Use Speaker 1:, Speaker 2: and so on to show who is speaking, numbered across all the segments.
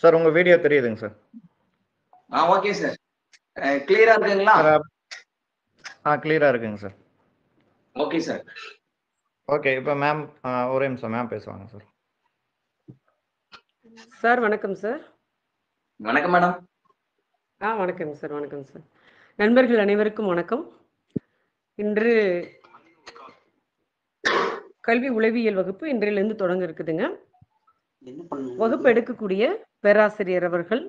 Speaker 1: Sir உங்க video தெரியுதுங்க sir.
Speaker 2: Okay sir. கிளியரா இருக்குங்களா?
Speaker 1: கிளியரா இருக்குங்க சார்.
Speaker 2: Okay sir.
Speaker 1: ஓகே, இப்போ மேம் ஒரே நிமிஷம் மேம் பேசுவாங்க சார்.
Speaker 3: சார் வணக்கம் சார்.
Speaker 2: வணக்கம் மேடம்.
Speaker 3: வணக்கம் சார். வணக்கம் சார். நண்பர்கள் அனைவருக்கும் வணக்கம். இன்று கல்வி உளவியல் வகுப்பு இன்றிலிருந்து தொடங்க இருக்குதுங்க. வகுப்பு எடுக்கக்கூடிய பேராசிரியர் அவர்கள்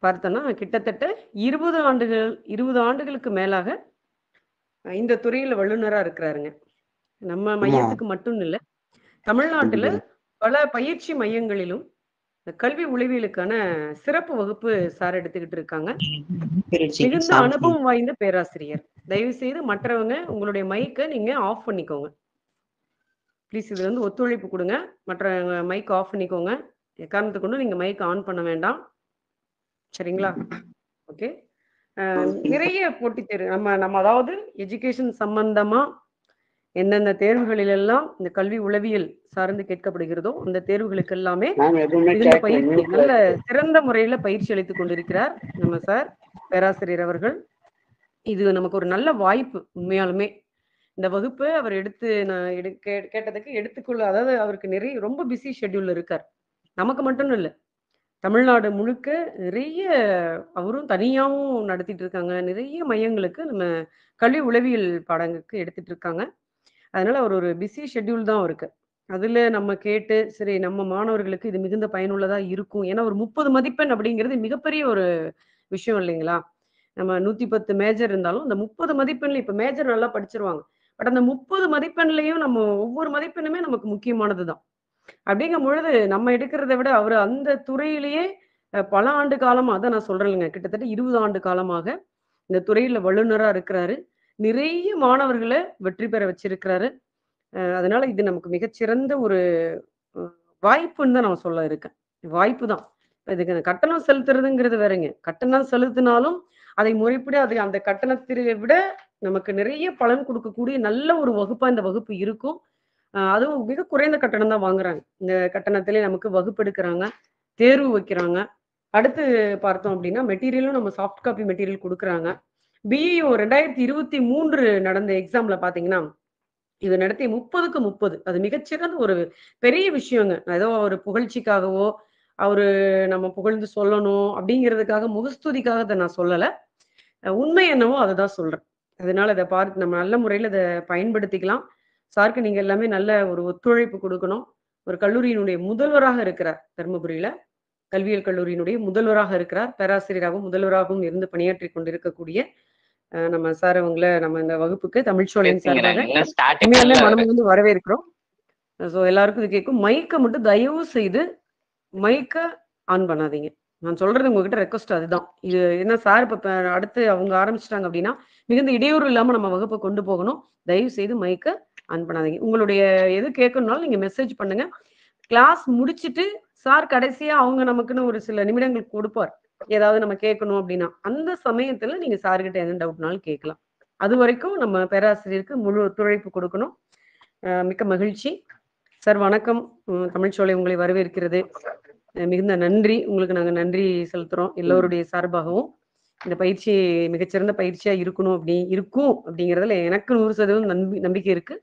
Speaker 3: பார்த்தோன்னா கிட்டத்தட்ட 20 ஆண்டுகளுக்கு மேலாக இந்த துறையில் வல்லுநராக இருக்கிறாருங்க. நம்ம மையத்துக்கு மட்டும் இல்லை, தமிழ்நாட்டில் பல பயிற்சி மையங்களிலும் கல்வி உளவியலுக்கான சிறப்பு வகுப்பு சார் எடுத்துக்கிட்டு இருக்காங்க. மிகுந்த அனுபவம் வாய்ந்த பேராசிரியர். தயவு செய்து மற்றவங்க உங்களுடைய மைக்கை நீங்க ஆஃப் பண்ணிக்கோங்க ப்ளீஸ். இது வந்து ஒத்துழைப்பு கொடுங்க. மற்ற மைக் ஆஃப் பண்ணிக்கோங்க. எக்காரணத்துக்கு கொண்டு நீங்க மைக் ஆன் பண்ண வேண்டாம், சரிங்களா? ஓகே. நிறைய போட்டித் தேர்வு நம்ம அதாவது எஜுகேஷன் சம்பந்தமா எந்தெந்த தேர்வுகளிலெல்லாம் இந்த கல்வி உளவியல் சார்ந்து கேட்கப்படுகிறதோ அந்த தேர்வுகளுக்கு எல்லாமே மிகுந்த பயிற்சி, நல்ல சிறந்த முறையில பயிற்சி அளித்துக் கொண்டிருக்கிறார் நம்ம சார் பேராசிரியர் அவர்கள். இது நமக்கு ஒரு நல்ல வாய்ப்பு. உண்மையாலுமே இந்த வகுப்பு அவர் கேட்டதுக்கு எடுத்துக்கொள்ள, அதாவது அவருக்கு ரொம்ப பிஸி ஷெட்யூல்ல இருக்கார். நமக்கு மட்டும் இல்லை, தமிழ்நாடு முழுக்க நிறைய அவரும் தனியாகவும் நடத்திட்டு இருக்காங்க. நிறைய மையங்களுக்கு நம்ம கல்வி உளவியல் பாடங்களுக்கு எடுத்துட்டு இருக்காங்க. அதனால அவர் ஒரு பிஸி ஷெட்யூல் தான் இருக்கு. அதுல நம்ம கேட்டு சரி நம்ம மாணவர்களுக்கு இது மிகுந்த பயனுள்ளதா இருக்கும். ஏன்னா ஒரு 30 மதிப்பெண் அப்படிங்கிறது மிகப்பெரிய ஒரு விஷயம் இல்லைங்களா? நம்ம 110 மேஜர் இருந்தாலும் அந்த 30 மதிப்பெண்ல இப்ப மேஜர் நல்லா படிச்சிருவாங்க. பட் அந்த 30 மதிப்பெண்லையும் நம்ம ஒவ்வொரு மதிப்பெண்ணுமே நமக்கு முக்கியமானதுதான். அப்படிங்கும் பொழுது நம்ம எடுக்கிறத விட அவர் அந்த துறையிலேயே பல ஆண்டு காலமா, அதான் நான் சொல்றேன்ங்க, கிட்டத்தட்ட 20 ஆண்டு காலமாக இந்த துறையில வல்லுநரா இருக்கிறாரு. நிறைய மாணவர்களை வெற்றி பெற வச்சிருக்கிறாரு. அதனால இது நமக்கு மிகச்சிறந்த ஒரு வாய்ப்புன்னு தான் நான் சொல்ல இருக்கேன். வாய்ப்பு தான். இதுக்கு கட்டணம் செலுத்துறதுங்கிறது வேறங்க. கட்டணம் செலுத்தினாலும் அதை முறைப்படி அந்த கட்டணத்தை விட நமக்கு நிறைய பலன் கொடுக்கக்கூடிய நல்ல ஒரு வகுப்பா இந்த வகுப்பு இருக்கும். அதுவும் மிக குறைந்த கட்டணம் தான் வாங்குறாங்க. இந்த கட்டணத்திலே நமக்கு வகுப்பு எடுக்கிறாங்க, தேர்வு வைக்கிறாங்க. அடுத்து பார்த்தோம் அப்படின்னா மெட்டீரியலும் நம்ம சாஃப்ட் காப்பி மெட்டீரியல் கொடுக்குறாங்க. பிஇஓ 2023 நடந்த எக்ஸாம்ல பாத்தீங்கன்னா இது நடத்திய 30க்கு 30. அது மிகச்சிறந்த ஒரு பெரிய விஷயங்க. ஏதோ ஒரு புகழ்ச்சிக்காகவோ அவரு நம்ம புகழ்ந்து சொல்லணும் அப்படிங்கிறதுக்காக முகஸ்துதிக்காக இதை நான் சொல்லலை. உண்மை என்னவோ அதை தான் சொல்றேன். அதனால இதை பார்த்து நம்ம நல்ல முறையில் இதை பயன்படுத்திக்கலாம். சாருக்கு நீங்க எல்லாமே நல்ல ஒரு ஒத்துழைப்பு கொடுக்கணும். ஒரு கல்லூரியினுடைய முதல்வராக இருக்கிறார். தர்மபுரியில கல்வியியல் கல்லூரியினுடைய முதல்வராக இருக்கிறார். பேராசிரியராகவும் முதல்வராகவும் இருந்து பணியாற்றி கொண்டிருக்கக்கூடிய நம்ம சார் அவங்கள நம்ம இந்த வகுப்புக்கு தமிழ்ச்சோலையின் சார்பாக மனம் வந்து வரவேற்கிறோம். ஸோ எல்லாருக்கும் இது கேட்கும். மைக்கை மட்டும் தயவு செய்து மைக்கை ஆன் பண்ணாதீங்க. நான் சொல்றது உங்ககிட்ட ரெக்வஸ்ட் அதுதான். இது என்ன சார் இப்ப அடுத்து அவங்க ஆரம்பிச்சிட்டாங்க அப்படின்னா மிகுந்த இடையூறு இல்லாம நம்ம வகுப்பை கொண்டு போகணும். தயவு செய்து மைக்கை ஆன் பண்ணாதீங்க. உங்களுடைய எது கேட்கணும்னாலும் நீங்க மெசேஜ் பண்ணுங்க. கிளாஸ் முடிச்சுட்டு சார் கடைசியா அவங்க நமக்குன்னு ஒரு சில நிமிடங்கள் கொடுப்பார், ஏதாவது நம்ம கேட்கணும் அப்படின்னா. அந்த சமயத்துல நீங்க சார்கிட்ட எந்த டவுட்னாலும் கேட்கலாம். அது வரைக்கும் நம்ம பேராசிரியருக்கு முழு ஒத்துழைப்பு கொடுக்கணும். மிக்க மகிழ்ச்சி சார். வணக்கம். தமிழ்ச்சோலை உங்களை வரவேற்கிறது. மிகுந்த நன்றி. உங்களுக்கு நாங்க நன்றி செலுத்துறோம் எல்லோருடைய சார்பாகவும். இந்த பயிற்சி மிகச்சிறந்த பயிற்சியா இருக்கும் அப்படிங்கிறதுல எனக்கு 100% நம்பிக்கை இருக்கு.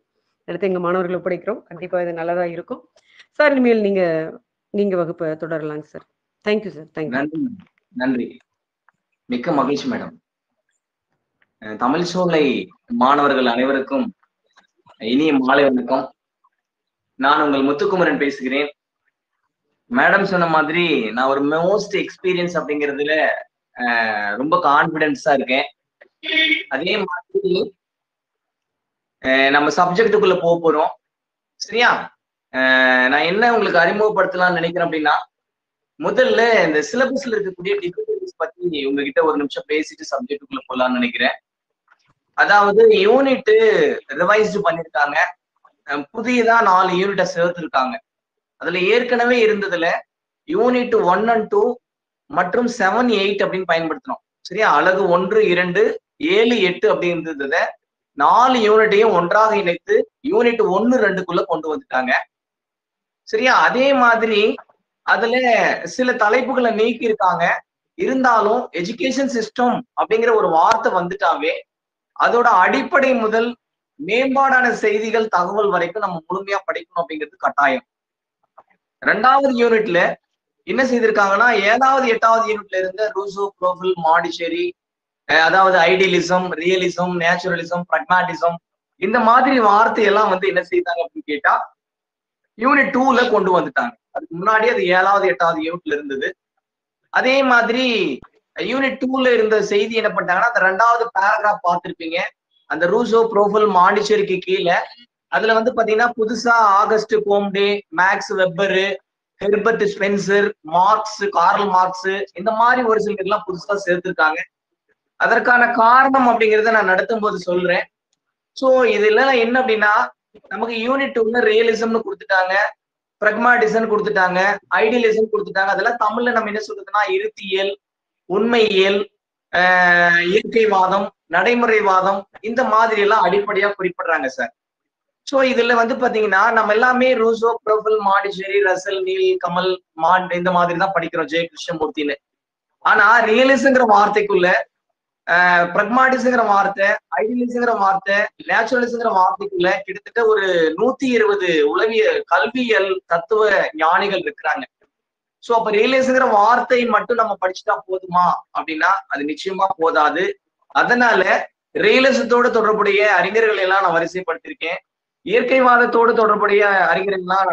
Speaker 3: அடுத்து எங்க மாணவர்களை ஒப்படைக்கிறோம். கண்டிப்பா இது நல்லதா இருக்கும் சார். இனிமேல் நீங்க வகுப்பை தொடரலாங்க சார். Thank you sir. தேங்க்யூ.
Speaker 2: நன்றி. மிக்க மகிழ்ச்சி மேடம். தமிழ்ச்சோலை மாணவர்கள் அனைவருக்கும் இனிய மாலை வணக்கம். நான் உங்கள் முத்துக்குமரன் பேசுகிறேன். மேடம் சொன்ன மாதிரி நான் ஒரு மோஸ்ட் எக்ஸ்பீரியன்ஸ் அப்படிங்கிறதுல ரொம்ப கான்பிடன்ஸா இருக்கேன். அதே மாதிரி நம்ம சப்ஜெக்டுக்குள்ள போறோம். சரியா? நான் என்ன உங்களுக்கு அறிமுகப்படுத்தலாம்னு நினைக்கிறேன் அப்படின்னா, முதல்ல இந்த சிலபஸ்ல இருக்கக்கூடிய டிஃபிகல்டிஸ் பத்தி உங்ககிட்ட ஒரு நிமிஷம் பேசிட்டு சப்ஜெக்டுக்குள்ள போலாம்னு நினைக்கிறேன். அதாவது யூனிட் ரிவைஸ்டு பண்ணிருக்காங்க. புதியதா 4 யூனிட்டை சேர்த்திருக்காங்க. அதுல ஏற்கனவே இருந்ததுல யூனிட் 1 and 2 மற்றும் 7, 8 அப்படின்னு பயன்படுத்தணும். சரியா? அலகு 1, 2, 7, 8 அப்படி இருந்ததுல 4 யூனிட்டையும் ஒன்றாக இணைத்து யூனிட் 1, 2க்குள்ள கொண்டு வந்துட்டாங்க. சரியா? அதே மாதிரி அதுல சில தலைப்புகளை நீக்கி இருக்காங்க. இருந்தாலும் எஜுகேஷன் சிஸ்டம் அப்படிங்கிற ஒரு வார்த்தை வந்துட்டாவே அதோட அடிப்படை முதல் மேம்பாடான செய்திகள், தகவல் வரைக்கும் நம்ம முழுமையா படிக்கணும் அப்படிங்கிறது கட்டாயம். 2வது யூனிட்ல என்ன செய்திருக்காங்கன்னா 7வது 8வது யூனிட்ல இருந்த ரூசோ, ப்ரோஃபில், மாண்டிசேரி, அதாவது ஐடியலிசம், ரியலிசம், நேச்சுரலிசம், பிராக்மாட்டிசம் இந்த மாதிரி வார்த்தையெல்லாம் வந்து என்ன செய்தாங்க அப்படின்னு கேட்டா யூனிட் 2ல கொண்டு வந்துட்டாங்க. அதுக்கு முன்னாடி அது 7வது 8வது யூனிட்ல இருந்தது. அதே மாதிரி யூனிட் 2ல இருந்த செய்தி என்ன பண்ணிட்டாங்கன்னா அந்த 2வது பேராகிராஃப் பார்த்திருப்பீங்க. அந்த ரூசோ, ப்ரோஃபில், மாண்டிசேரிக்கு கீழே அதுல வந்து பாத்தீங்கன்னா புதுசா August Comte, Max Weber, Herbert Spencer, Marx, Karl Marx இந்த மாதிரி ஒரு சில எல்லாம் புதுசா சேர்த்திருக்காங்க. அதற்கான காரணம் அப்படிங்கிறத நான் நடத்தும் போது சொல்றேன். சோ இதுல என்ன அப்படின்னா நமக்கு யூனிட் 2ல ரியலிசம்னு கொடுத்துட்டாங்க, பிராக்மாட்டிசம் கொடுத்துட்டாங்க, ஐடியலிசம் கொடுத்துட்டாங்க. அதெல்லாம் தமிழ்ல நம்ம என்ன சொல்றதுன்னா இறுதியியல், உண்மையியல், இயற்கைவாதம், நடைமுறைவாதம் இந்த மாதிரி எல்லாம் அடிப்படையா குறிப்பிடுறாங்க சார். சோ இதுல வந்து பாத்தீங்கன்னா நம்ம எல்லாமே Rousseau, ப்ரோஃபில், Montessori, Russell, Neil, Kamal, மாண்ட் இந்த மாதிரி தான் படிக்கிறோம், ஜெய கிருஷ்ணமூர்த்தின்னு. ஆனா ரியலிசம்ங்கிற வார்த்தைக்குள்ள பிராக்மாட்டிசம்ங்கிற வார்த்தை, ஐடியலிசம்ங்கிற வார்த்தை, நேச்சுரலிசம்ங்கிற வார்த்தைக்குள்ள கிட்டத்தட்ட ஒரு 120 உளவியல், கல்வியல், தத்துவ ஞானிகள் இருக்கிறாங்க. சோ அப்ப ரியலிசம்ங்கிற வார்த்தை மட்டும் நம்ம படிச்சுட்டா போதுமா அப்படின்னா அது நிச்சயமா போதாது. அதனால ரியலிசத்தோடு தொடர்புடைய அறிஞர்கள் எல்லாம் நான் வரிசைப்படுத்திருக்கேன். இயற்கைவாதத்தோடு தொடர்புடைய அறிஞர்கள்லாம்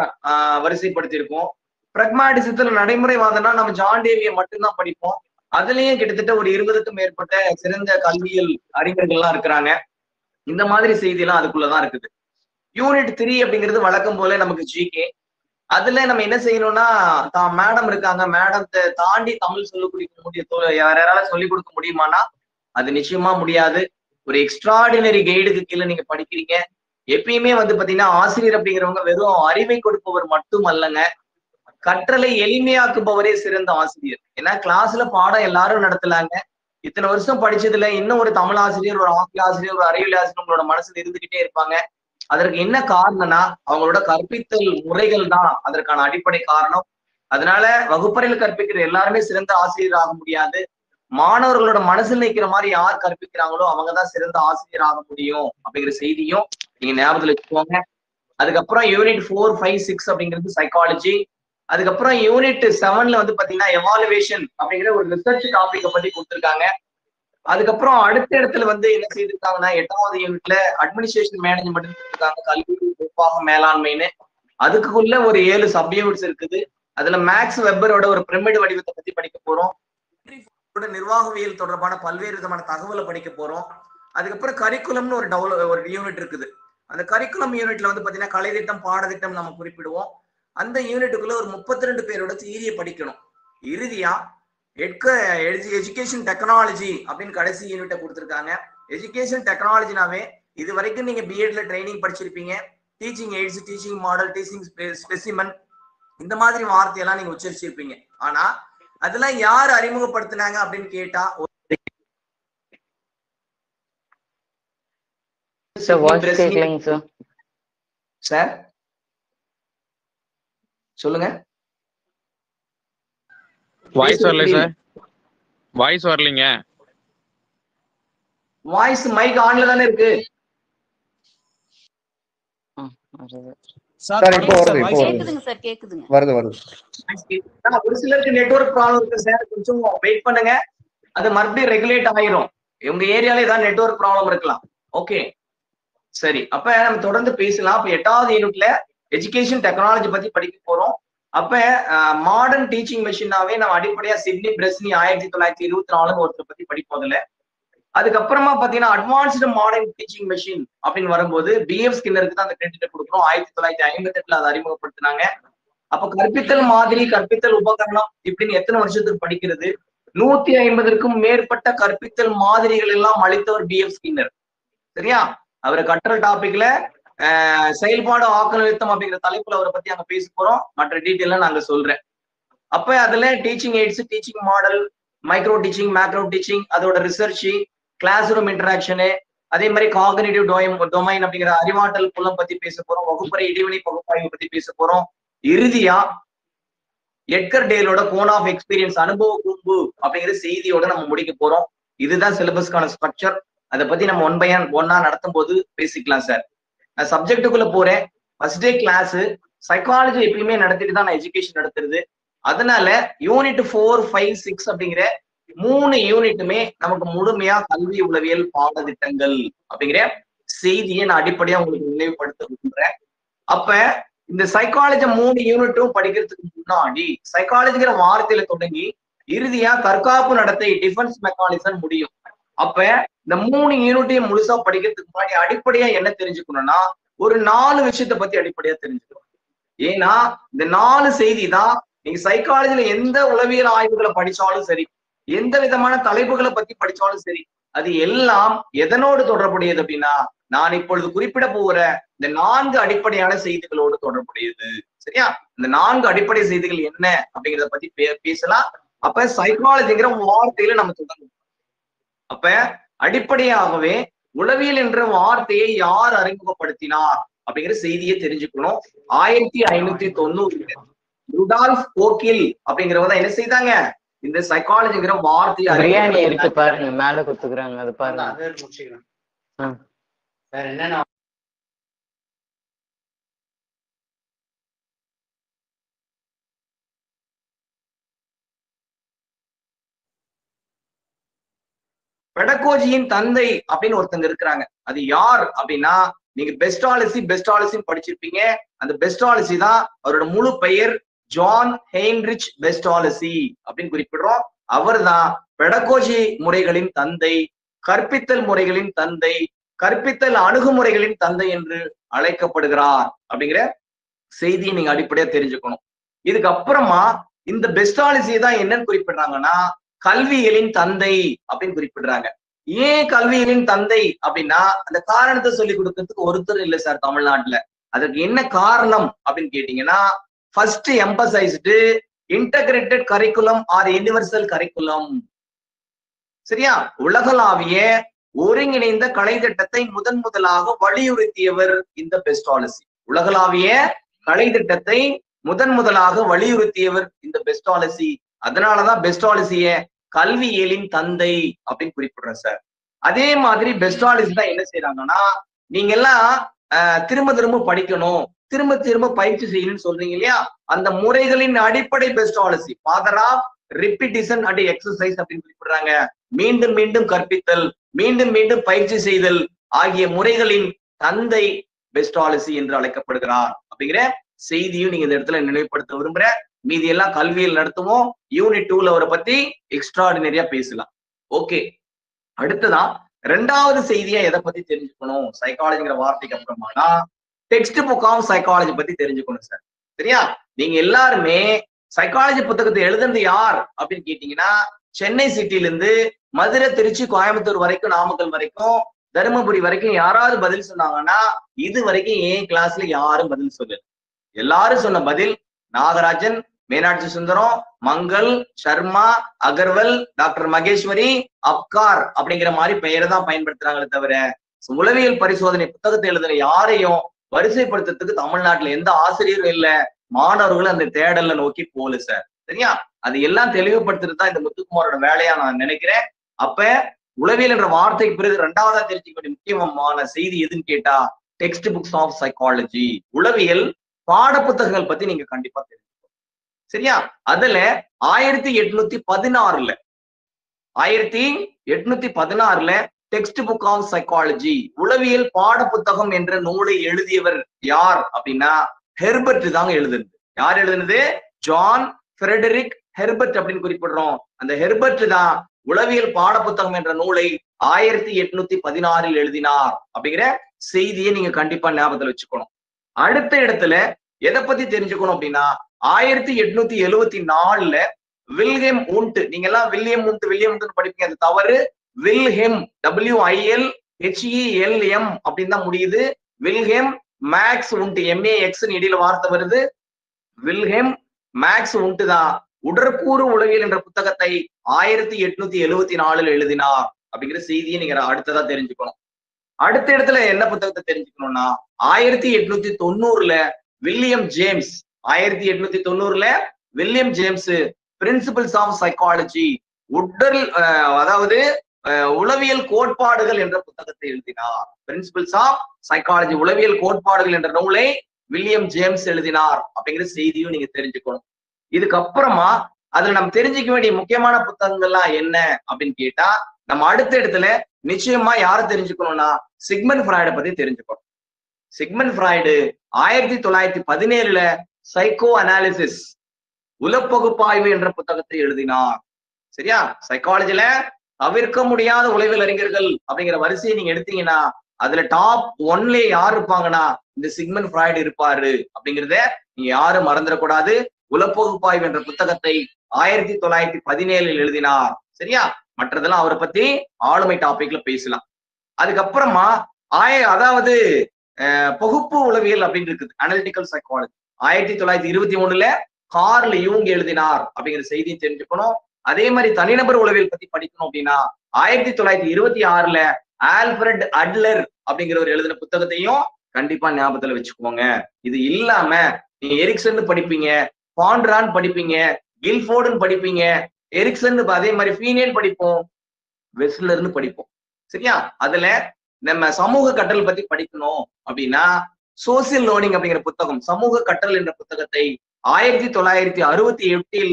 Speaker 2: வரிசைப்படுத்தியிருக்கோம். பிராக்மாட்டிசத்துல நடைமுறைவாதம்னா நம்ம ஜான் டேவியை மட்டும்தான் படிப்போம். அதுலயும் கிட்டத்தட்ட ஒரு 20க்கும் மேற்பட்ட சிறந்த கல்வியல் அறிஞர்கள்லாம் இருக்கிறாங்க. இந்த மாதிரி செய்தி எல்லாம் அதுக்குள்ளதான் இருக்குது. யூனிட் 3 அப்படிங்கிறது வழக்கம் போல நமக்கு ஜிகே. அதுல நம்ம என்ன செய்யணும்னா மேடம் இருக்காங்க, மேடத்தை தாண்டி தமிழ் சொல்லிக் கொடுக்க முடியும், யாரால சொல்லிக் கொடுக்க முடியுமானா அது நிச்சயமா முடியாது. ஒரு எக்ஸ்ட்ராடினரி கைடுக்கு கீழே நீங்க படிக்கிறீங்க. எப்பயுமே வந்து பாத்தீங்கன்னா ஆசிரியர் அப்படிங்கிறவங்க வெறும் அறிவை கொடுப்பவர் மட்டும் அல்லங்க, கற்றலை எளிமையாக்குபவரே சிறந்த ஆசிரியர். ஏன்னா கிளாஸ்ல பாடம் எல்லாரும் நடத்தலாங்க. இத்தனை வருஷம் படிச்சதுல இன்னும் ஒரு தமிழ் ஆசிரியர், ஒரு ஆங்கில ஆசிரியர், ஒரு அறிவியல் ஆசிரியர் உங்களோட மனசுல இருந்துகிட்டே இருப்பாங்க. அதற்கு என்ன காரணம்னா அவங்களோட கற்பித்தல் முறைகள் தான் அதற்கான அடிப்படை காரணம். அதனால வகுப்பறையில் கற்பிக்கிற எல்லாருமே சிறந்த ஆசிரியர் ஆக முடியாது. மாணவர்களோட மனசில் நிற்கிற மாதிரி யார் கற்பிக்கிறாங்களோ அவங்கதான் சிறந்த ஆசிரியர் ஆக முடியும் அப்படிங்கிற செய்தியும் நீங்க ஞாபகத்துல வச்சுக்கோங்க. அதுக்கப்புறம் யூனிட் 4, 5, 6 அப்படிங்கிறது சைக்காலஜி. அதுக்கப்புறம் யூனிட் 7ல வந்து பாத்தீங்கன்னா எவாலுவேஷன் அப்படிங்கிற ஒரு ரிசர்ச் டாபிக்கை பத்தி கொடுத்துருக்காங்க. அதுக்கப்புறம் அடுத்த இடத்துல வந்து என்ன செய்திருக்காங்கன்னா 8வது யூனிட்ல அட்மினிஸ்ட்ரேஷன் மேனேஜ்மெண்ட் கொடுத்துருக்காங்க, கல்வி நிர்வாக மேலாண்மைன்னு. அதுக்குள்ள ஒரு 7 சப் யூனிட்ஸ் இருக்குது. அதுல மேக்ஸ் வெப்பரோட ஒரு பிரமிட் வடிவத்தை பத்தி படிக்க போறோம். நிர்வாகவியல் தொடர்பான பல்வேறு விதமான தகவலை படிக்க போறோம். அதுக்கப்புறம் கரிக்குலம்னு ஒரு யூனிட் இருக்குது. அந்த கரிக்குலம் யூனிட்ல வந்து பாத்தீங்கன்னா கலைத்திட்டம், பாடத்திட்டம் நம்ம குறிப்பிடுவோம். அந்த யூனிட்டுக்குள்ள ஒரு 32 பேரோட தியரியை படிக்கணும். இறுதியா எஜுகேஷன் டெக்னாலஜி அப்படின்னு கடைசி யூனிட்டை கொடுத்துருக்காங்க. எஜுகேஷன் டெக்னாலஜினாவே இது வரைக்கும் நீங்க பிஎட்ல ட்ரைனிங் படிச்சிருப்பீங்க. Teaching AIDS, teaching model, teaching specimen இந்த மாதிரி வார்த்தையெல்லாம் நீங்க உச்சரிச்சிருப்பீங்க. ஆனா அதெல்லாம் யார் அறிமுகப்படுத்தினாங்க அப்படின்னு கேட்டா சார் சொல்லுங்க.
Speaker 4: வாய்ஸ் வரல சார், வாய்ஸ் வரலங்க.
Speaker 2: வாய்ஸ் மைக் ஆன்ல தானே இருக்கு
Speaker 1: சார். இப்போ வருது, வருது.
Speaker 2: ஒரு சிலருக்கு நெட்வொர்க் ப்ராப்ளம் இருக்கு சார், கொஞ்சம் வெயிட் பண்ணுங்க, அது மறுபடியும் ரெகுலேட் ஆயிரும். உங்க ஏரியால ஏதாவது நெட்வொர்க் ப்ராப்ளம் இருக்கலாம். ஓகே சரி, அப்ப நம்ம தொடர்ந்து பேசலாம். அப்ப 8வது யூனிட்ல எஜுகேஷன் டெக்னாலஜி பத்தி படிக்க போறோம். அப்ப மாடர்ன் டீச்சிங் மெஷினாவே நம்ம அடிப்படையா சிட்னி பிரெஸ்னி 1924 ஒருத்தர் பத்தி படிப்போம். அதுல அதுக்கப்புறமா பாத்தீங்கன்னா அட்வான்ஸ்டு மாடர்ன் டீச்சிங் மெஷின் அப்படின்னு வரும்போது பிஎஃப் ஸ்கின்னருக்கு தான் அந்த கிரெடிட் கொடுக்குறோம். 1958 அதை அறிமுகப்படுத்தினாங்க. அப்ப கற்பித்தல் மாதிரி, கற்பித்தல் உபகரணம் இப்படின்னு எத்தனை வருஷத்துக்கு படிக்கிறது? 150க்கும் மேற்பட்ட கற்பித்தல் மாதிரிகள் எல்லாம் அளித்தவர் பிஎஃப் ஸ்கின்னர். சரியா? அவரை கற்றல் டாபிக்ல செயல்பாடு ஆக்கல் நிறுத்தம் அப்படிங்கிற தலைப்புல அவரை பத்தி அங்க பேச போறோம். மற்ற டீட்டெயிலாம் நாங்க சொல்றேன். அப்ப அதுல teaching AIDS, teaching model, micro teaching, macro teaching, அதோட ரிசர்ச், கிளாஸ் ரூம் இன்டராக்ஷனு, அதே மாதிரி காக்னிட்டிவ் டொமைன் அப்படிங்கிற அறிவாற்றல் புலம் பத்தி பேச போறோம். வகுப்பறை இடைவெளி பகுப்பாய்வு பத்தி பேச போறோம். இறுதியா எட்கர் டேலோட கோன் ஆஃப் எக்ஸ்பீரியன்ஸ், அனுபவ கூம்பு அப்படிங்கிற செய்தியோட நம்ம முடிக்க போறோம். இதுதான் சிலபஸ்க்கான ஸ்ட்ரக்சர். அதை பத்தி நம்ம ஒன் பை ஒன்னா நடத்தும் போது பேசிக்கலாம் சார். நான் சப்ஜெக்டுக்குள்ள போறேன். ஃபர்ஸ்ட் டே கிளாஸ் சைக்காலஜி எப்பயுமே நடத்திட்டு தான் நான் எஜுகேஷன் நடத்துறது. அதனால யூனிட் 4, 5, 6 அப்படிங்கிற 3 யூனிட்டுமே நமக்கு முழுமையா கல்வி உளவியல் பாடத்திட்டங்கள் அப்படிங்கிற செய்தியை நான் அடிப்படையா உங்களுக்கு நினைவுபடுத்த விரும்புறேன். அப்ப இந்த சைக்காலஜி 3 யூனிட்டும் படிக்கிறதுக்கு முன்னாடி சைக்காலஜிங்கிற வார்த்தையில தொடங்கி இறுதியா தற்காப்பு நடத்தை, டிஃபென்ஸ் மெக்கானிசம் முடியும். அப்ப இந்த 3 யூனிட்டையும் முழுசா படிக்கிறதுக்கு முன்னாடி அடிப்படையா என்ன தெரிஞ்சுக்கணும்னா ஒரு 4 விஷயத்த பத்தி அடிப்படையா தெரிஞ்சுக்கணும். ஏன்னா இந்த 4 செய்தி தான் நீங்க சைக்காலஜில எந்த உளவியல் ஆய்வுகளை படிச்சாலும் சரி, எந்த விதமான தலைப்புகளை பத்தி படிச்சாலும் சரி, அது எல்லாம் எதனோடு தொடர்புடையது அப்படின்னா நான் இப்பொழுது குறிப்பிட போகிற இந்த 4 அடிப்படையான செய்திகளோடு தொடர்புடையது. சரியா? இந்த 4 அடிப்படை செய்திகள் என்ன அப்படிங்கிறத பத்தி பேசலாம். அப்ப சைக்காலஜிங்கிற வார்த்தையில நம்ம தொடங்கணும். அப்ப அடிப்படையாகவே உளவியல் என்ற வார்த்தையை யார் அறிமுகப்படுத்தினார் அப்படிங்கிற செய்தியை தெரிஞ்சுக்கணும். 1590 ருடால்ஃப் கோக்கில் அப்படிங்கிறவங்க என்ன செய்தாங்க, இந்த சைக்காலஜிங்கிற வார்த்தையை
Speaker 5: பிரியாணி இருக்கு பாருங்க, மேல குத்துக்குறாங்க, அது பாருங்க.
Speaker 6: வேற என்னன்னா
Speaker 2: பெடகோஜியின் தந்தை அப்படின்னு ஒருத்தங்க இருக்கிறாங்க. அது யார் அப்படின்னா நீங்க பெஸ்டாலஜி படிச்சிருப்பீங்க. அந்த பெஸ்டாலஜி தான் அவரோட முழு பெயர் ஜான் ஹெயின்ரிச் பெஸ்டாலஜி அப்படின்னு குறிப்பிடுறோம். அவர் தான் பெடகோஜி முறைகளின் தந்தை, கற்பித்தல் முறைகளின் தந்தை, கற்பித்தல் அணுகுமுறைகளின் தந்தை என்று அழைக்கப்படுகிறார் அப்படிங்கிற செய்தியை நீங்க அடிப்படையா தெரிஞ்சுக்கணும். இதுக்கப்புறமா இந்த பெஸ்டாலஜியை தான் என்னன்னு குறிப்பிடுறாங்கன்னா கல்வியலின் தந்தை அப்படின்னு குறிப்பிடுறாங்க. ஏன் கல்வியலின் தந்தை அப்படின்னா அந்த காரணத்தை சொல்லி கொடுக்கறதுக்கு ஒருத்தர் இல்லை சார் தமிழ்நாட்டுல. அதுக்கு என்ன காரணம் அப்படின்னு கேட்டீங்கன்னா first emphasised integrated curriculum or universal curriculum. சரியா? உலகளாவிய ஒருங்கிணைந்த கலை திட்டத்தை முதலாக வலியுறுத்தியவர் இந்த பெஸ்டாலஜி. உலகளாவிய கலை திட்டத்தை முதலாக வலியுறுத்தியவர் இந்த பெஸ்டாலஜி. அதனாலதான் பெஸ்டாலஜிய கல்வியலின் தந்தை அப்படின்னு குறிப்பிடுறேன் சார். அதே மாதிரி பெஸ்டாலஜி தான் என்ன செய்யறாங்கன்னா நீங்க எல்லாம் திரும்ப படிக்கணும், திரும்ப பயிற்சி செய்யணும்னு சொல்றீங்க இல்லையா, அந்த முறைகளின் அடிப்படை Pestalozzi, father of repetition and exercise அப்படின்னு குறிப்பிடுறாங்க. மீண்டும் கற்பித்தல், மீண்டும் பயிற்சி செய்தல் ஆகிய முறைகளின் தந்தை பெஸ்டாலஜி என்று அழைக்கப்படுகிறார் அப்படிங்கிற செய்தியும் நீங்க இந்த இடத்துல நினைவுபடுத்த விரும்புறேன். மீதி எல்லாம் கல்வியில் நடத்துவோம். யூனிட் 2ல அவரை பத்தி எக்ஸ்ட்ராடினரியா பேசலாம். ஓகே, அடுத்ததான் 2வது செய்தியா எதை பத்தி தெரிஞ்சுக்கணும் சைக்காலஜிங்கிற வார்த்தைக்கு அப்புறமானா டெக்ஸ்ட் புக் ஆஃப் சைக்காலஜி பத்தி தெரிஞ்சுக்கணும் சார். சரியா? நீங்க எல்லாருமே சைக்காலஜி புத்தகத்தை எழுதுனது யார் அப்படின்னு கேட்டீங்கன்னா சென்னை சிட்டில இருந்து மதுரை, திருச்சி, கோயம்புத்தூர் வரைக்கும், நாமக்கல் வரைக்கும், தருமபுரி வரைக்கும் யாராவது பதில் சொன்னாங்கன்னா இது வரைக்கும் என் கிளாஸ்ல யாரும் பதில் சொல்லல. எல்லாரும் சொன்ன பதில் நாகராஜன், மீனாட்சி சுந்தரம், மங்கள், சர்மா, அகர்வல், டாக்டர் மகேஸ்வரி, அப்கார் அப்படிங்கிற மாதிரி பெயரை தான் பயன்படுத்துறாங்களே தவிர உளவியல் பரிசோதனை புத்தகத்தை எழுதுற யாரையும் வரிசைப்படுத்துறதுக்கு தமிழ்நாட்டுல எந்த ஆசிரியரும் இல்ல, மாணவர்களும் அந்த தேடலை நோக்கி போல சார். சரியா? அது எல்லாம் தெளிவுபடுத்துறது தான் இந்த முத்துக்குமாரோட வேலையா நான் நினைக்கிறேன். அப்ப உளவியல் என்ற வார்த்தைக்கு பிறகு 2வதா தெரிஞ்சுக்க வேண்டிய முக்கியமான செய்தி எதுன்னு கேட்டா டெக்ஸ்ட் புக்ஸ் ஆஃப் சைக்காலஜி, உளவியல் பாட புத்தகங்கள் பத்தி நீங்க கண்டிப்பா தெரிஞ்சுக்கணும். சரியா? அதுல 1816ல டெக்ஸ்ட் புக் ஆஃப் சைக்காலஜி, உளவியல் பாட புத்தகம் என்ற நூலை எழுதியவர் யார் அப்படின்னா ஹெர்பர்ட் தாங்க எழுதுனது. யார் எழுதுனது? ஜான் ஃபிரெடரிக் ஹெர்பர்ட் அப்படின்னு குறிப்பிடுறோம். அந்த ஹெர்பர்ட் தான் உளவியல் பாட புத்தகம் என்ற நூலை 1816 எழுதினார் அப்படிங்கிற செய்தியை நீங்க கண்டிப்பா ஞாபகத்துல வச்சுக்கணும். அடுத்த இடத்துல எதை பத்தி தெரிஞ்சுக்கணும் அப்படின்னா 1874ல வில்ஹெம் உண்ட், நீங்க எல்லாம் வில்லியம் உண்ட் படிப்பீங்க, அது தவறு. வில்ஹெம், WILHELM அப்படின்னு தான் முடியுது. வில்ஹெம் மேக்ஸ் உண்ட், MAX இடையில வார்த்தை வருது. வில்ஹெம் மேக்ஸ் உண்ட் தான் உடற்கூறு உளவியல் என்ற புத்தகத்தை 1874 எழுதினார் அப்படிங்கிற செய்தியை நீங்க அடுத்ததா தெரிஞ்சுக்கணும். அடுத்த இடத்துல என்ன புத்தகத்தை தெரிஞ்சுக்கணும்னா 1890 William James 1890 William James principles of psychology உடல் அதாவது உளவியல் கோட்பாடுகள் என்ற புத்தகத்தை எழுதினார். பிரின்சிபிள்ஸ் ஆஃப் சைக்காலஜி உளவியல் கோட்பாடுகள் என்ற நூலை வில்லியம் ஜேம்ஸ் எழுதினார் அப்படிங்கிற செய்தியும் நீங்க தெரிஞ்சுக்கணும். இதுக்கப்புறமா அதுல நம்ம தெரிஞ்சுக்க வேண்டிய முக்கியமான புத்தகங்கள்லாம் என்ன அப்படின்னு கேட்டா நம்ம அடுத்த இடத்துல நிச்சயமா யாரை தெரிஞ்சுக்கணும்னா சிக்மண்ட் ஃப்ராய்டை பத்தி தெரிஞ்சுக்கணும். சிக்மண்ட் ஃப்ராய்டு 1917 சைக்கோ அனாலிசிஸ் உளப்பகுப்பாய்வு என்ற புத்தகத்தை எழுதினார். சரியா? சைக்காலஜில தவிர்க்க முடியாத உளவியல் அறிஞர்கள் அப்படிங்கிற வரிசையை நீங்க எடுத்தீங்கன்னா அதுல டாப் 1 யார் இருப்பாங்கன்னா இந்த சிக்மண்ட் ஃப்ராய்டு இருப்பாரு அப்படிங்கிறத நீங்க யாரும் மறந்துடக்கூடாது. உளப்பகுப்பாய்வு என்ற புத்தகத்தை 1917 எழுதினார். சரியா? மற்றதெல்லாம் அவரை பத்தி ஆளுமை டாபிக்ல பேசலாம். அதுக்கப்புறமா அதாவது பகுப்பு உளவியல் அப்படின்னு இருக்குது, அனலிட்டிக்கல் சைக்காலஜி 1923 கார்ல் யூங் எழுதினார் அப்படிங்கிற செய்தியை தெரிஞ்சுக்கணும். அதே மாதிரி தனிநபர் உளவியல் பத்தி படிக்கணும் அப்படின்னா 1926 ஆல்ஃபிரட் அட்லர் அப்படிங்கிறவர் எழுதின புத்தகத்தையும் கண்டிப்பா ஞாபகத்துல வச்சுக்கோங்க. இது இல்லாம நீங்க எரிக்சன் படிப்பீங்க, பாண்ட்ரான் படிப்பீங்க, கில்ஃபோர்டுன்னு படிப்பீங்க, எரிக்சன் அதே மாதிரி ஃபீனேன் படிப்போம், வெஸ்லர்னு படிப்போம். சரியா? அதுல நம்ம சமூக கற்றல் பத்தி படிக்கணும் அப்படின்னா சோசியல் லேர்னிங் அப்படிங்கிற புத்தகம், சமூக கற்றல் என்ற புத்தகத்தை 1968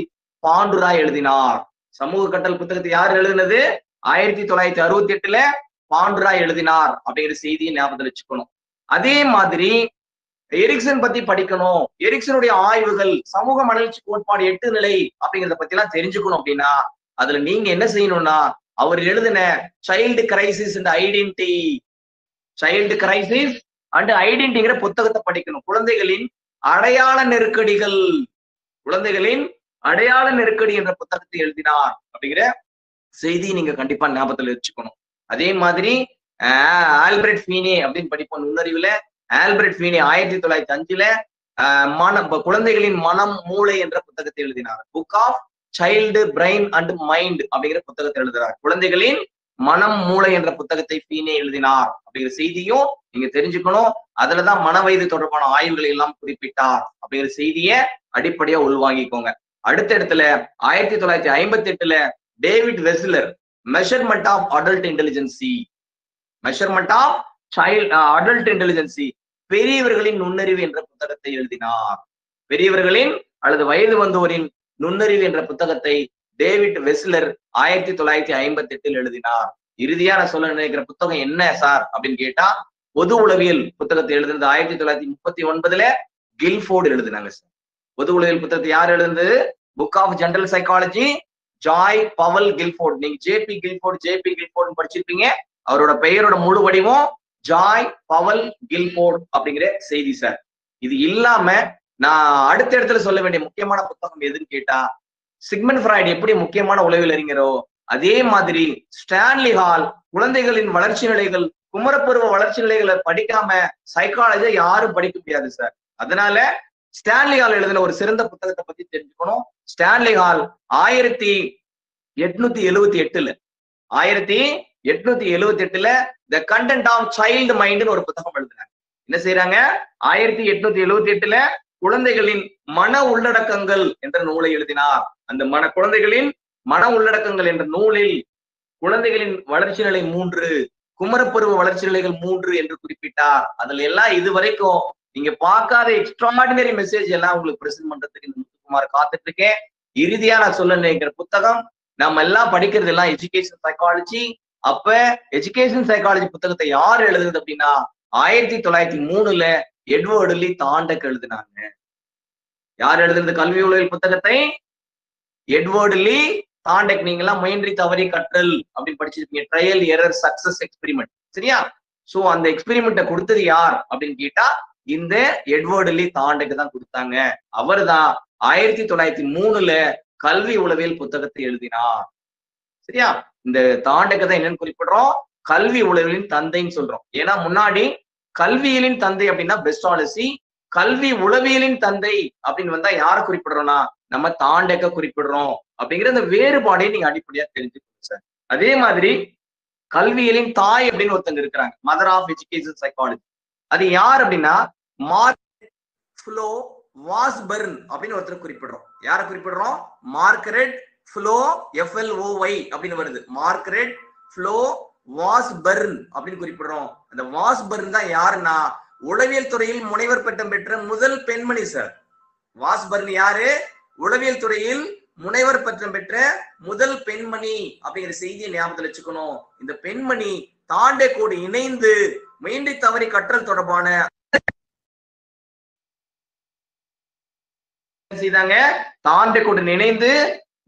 Speaker 2: பாண்டுராய் எழுதினார். சமூக கற்றல் புத்தகத்தை யார் எழுதினது? 1968 பாண்டுராய் எழுதினார் அப்படிங்கிற செய்தியை ஞாபகத்தில் வச்சுக்கணும். அதே மாதிரி எரிக்சன் பத்தி படிக்கணும், எரிக்சனுடைய ஆய்வுகள் சமூக மனநலர்ச்சி கோட்பாடு 8 நிலை அப்படிங்கிறத பத்தி எல்லாம் தெரிஞ்சுக்கணும் அப்படின்னா அதுல நீங்க என்ன செய்யணும்னா அவர் எழுதின child crisis and identity, child crisis and ஐடென்டிங்கிற புத்தகத்தை படிக்கணும். குழந்தைகளின் அடையாள நெருக்கடிகள், குழந்தைகளின் அடையாள நெருக்கடி என்ற புத்தகத்தை எழுதினார் அப்படிங்கிற செய்தி நீங்க கண்டிப்பா ஞாபகத்துல வச்சுக்கணும். அதே மாதிரி ஆல்பர்ட் ஃபீனே அப்படின்னு படிப்போம் நுண்ணறிவுல. ஆல்பர்ட் ஃபீனே 1905 குழந்தைகளின் மனம் மூளை என்ற புத்தகத்தை எழுதினார். Book of child brain and mind அப்படிங்கிற புத்தகத்தை எழுதுறார். குழந்தைகளின் மனம் மூளை என்ற புத்தகத்தை ஃபீனே எழுதினார் அப்படிங்கிற செய்தியும் நீங்க தெரிஞ்சுக்கணும். அதுலதான் மன வயது தொடர்பான ஆய்வுகளை எல்லாம் குறிப்பிட்டார் அப்படிங்கிற செய்தியை அடிப்படையா உள்வாங்கிக்கோங்க. அடுத்த இடத்துல 1958 David Wechsler measurement of adult intelligence, measurement of adult intelligence பெரியவர்களின் நுண்ணறிவு என்ற புத்தகத்தை எழுதினார். பெரியவர்களின் அல்லது வயது வந்தோரின் நுண்ணறிவு என்ற புத்தகத்தை டேவிட் வெஸ்லர் 1958 எழுதினார். இறுதியா நான் சொல்ல நினைக்கிற புத்தகம் என்ன சார் அப்படின்னு கேட்டா பொது உளவியல் புத்தகத்தை எழுதுனது 1939 கில்ஃபோர்டு எழுதினாங்க சார். பொது உளவியல் புத்தகத்தை யார் எழுதுனது? Book of general psychology Joy Paul Guilford. நீங்க ஜேபி கில்ஃபோர்ட் படிச்சிருப்பீங்க. அவரோட பெயரோட முழு வடிவம் ஜாய் பவல் கில்ஃபோர்ட் அப்படிங்கிற செய்தி சார். இது இல்லாம நான் அடுத்த இடத்துல சொல்ல வேண்டிய முக்கியமான புத்தகம் எதுன்னு கேட்டா சிக்மண்ட் ஃப்ராய்டு எப்படி முக்கியமான உளவியல் அறிஞரோ அதே மாதிரி ஸ்டான்லி ஹால் குழந்தைகளின் வளர்ச்சி நிலைகள், குமரப்பருவ வளர்ச்சி நிலைகளை படிக்காம சைக்காலஜியை யாரும் படிக்க முடியாது சார். அதனால ஸ்டான்லி ஹால் எழுதின ஒரு சிறந்த புத்தகத்தை பத்தி தெரிஞ்சுக்கணும். Stanley Hall 1878 the content of child மைண்ட்னு ஒரு புத்தகம் எழுதினாங்க. என்ன செய்யறாங்க? 1878 குழந்தைகளின் மன உள்ளடக்கங்கள் என்ற நூலை எழுதினார். அந்த குழந்தைகளின் மன உள்ளடக்கங்கள் என்ற நூலில் குழந்தைகளின் வளர்ச்சி நிலை 3, குமரப்பருவ வளர்ச்சி நிலைகள் 3 என்று குறிப்பிட்டார். அதுல எல்லாம் இதுவரைக்கும் நீங்க பார்க்காத எக்ஸ்ட்ராடினரி மெசேஜ் எல்லாம் உங்களுக்கு பிரசன்ட் பண்றதுக்கு இந்த முத்துக்குமார் காத்துட்டு இருக்கேன். இறுதியா நான் சொல்ல நினைக்கிற புத்தகம் நம்ம எல்லாம் படிக்கிறது எல்லாம் எஜுகேஷன் சைக்காலஜி. அப்ப எஜுகேஷன் சைக்காலஜி புத்தகத்தை யார் எழுதுறது அப்படின்னா 1903 எட்வர்டு லீ தாண்டக் எழுதினாங்க. யார் எழுதுறது கல்வி உளவியல் புத்தகத்தை? எட்வர்டு லீ தாண்டக். நீங்க எல்லாம் முயன்றி தவறி கற்றல் அப்படின்னு படிச்சிருப்பீங்க, ட்ரையல் எரர் சக்சஸ் எக்ஸ்பெரிமெண்ட். சரியா? சோ அந்த எக்ஸ்பெரிமெண்ட்டை கொடுத்தது யார் அப்படின்னு கேட்டா இந்த எட்வர்டு லீ தாண்டக் தான் கொடுத்தாங்க. அவர் தான் 1903 கல்வி உளவியல் புத்தகத்தை எழுதினார். சரியா? இந்த தாண்டக் தான் என்னன்னு குறிப்பிடுறோம்? கல்வி உளவியலின் தந்தைன்னு சொல்றோம். ஏன்னா முன்னாடி கல்வியலின் தந்தை அப்படின்னா பெஸ்டாலஜி, கல்வி உளவியலின் தந்தை அப்படின்னு வந்தா யாரை குறிப்பிடுறோம்னா நம்ம தாண்டக்க குறிப்பிடுறோம் அப்படிங்கிற அந்த வேறுபாடையும் நீங்க அடிப்படையா தெரிஞ்சுக்கணும் சார். அதே மாதிரி கல்வியலின் தாய் அப்படின்னு ஒருத்தங்க இருக்கிறாங்க, மதர் ஆஃப் எஜுகேஷன் சைக்காலஜி. அது யார் அப்படின்னா மார்கரெட் ஃப்ளோ வாஸ்பர்ன் அப்படின்னு ஒருத்தர் குறிப்பிடுறோம். யாரை குறிப்பிடுறோம்? மார்கரெட் ஃப்ளோ FLOY அப்படின்னு வருது. மார்கரெட் ஃப்ளோ வாஸ்பர்ன் அப்படின்னு குறிப்பிடுறோம். அந்த வாஸ்பர்ன் தான் யாருன்னா உளவியல் துறையில் முனைவர் பட்டம் பெற்ற முதல் பெண்மணி சார். வாஸ்பர்ன் யாரு? உளவியல் துறையில் முனைவர் பட்டம் பெற்ற முதல் பெண்மணி அப்படிங்கிற செய்தியை ஞாபகத்தில் வச்சுக்கணும். இந்த பெண்மணி தாண்டேக்கோடு இணைந்து மீண்டி தவறி கற்றல் தொடர்பான செய்தாங்க. தாண்டேக்கோடு இணைந்து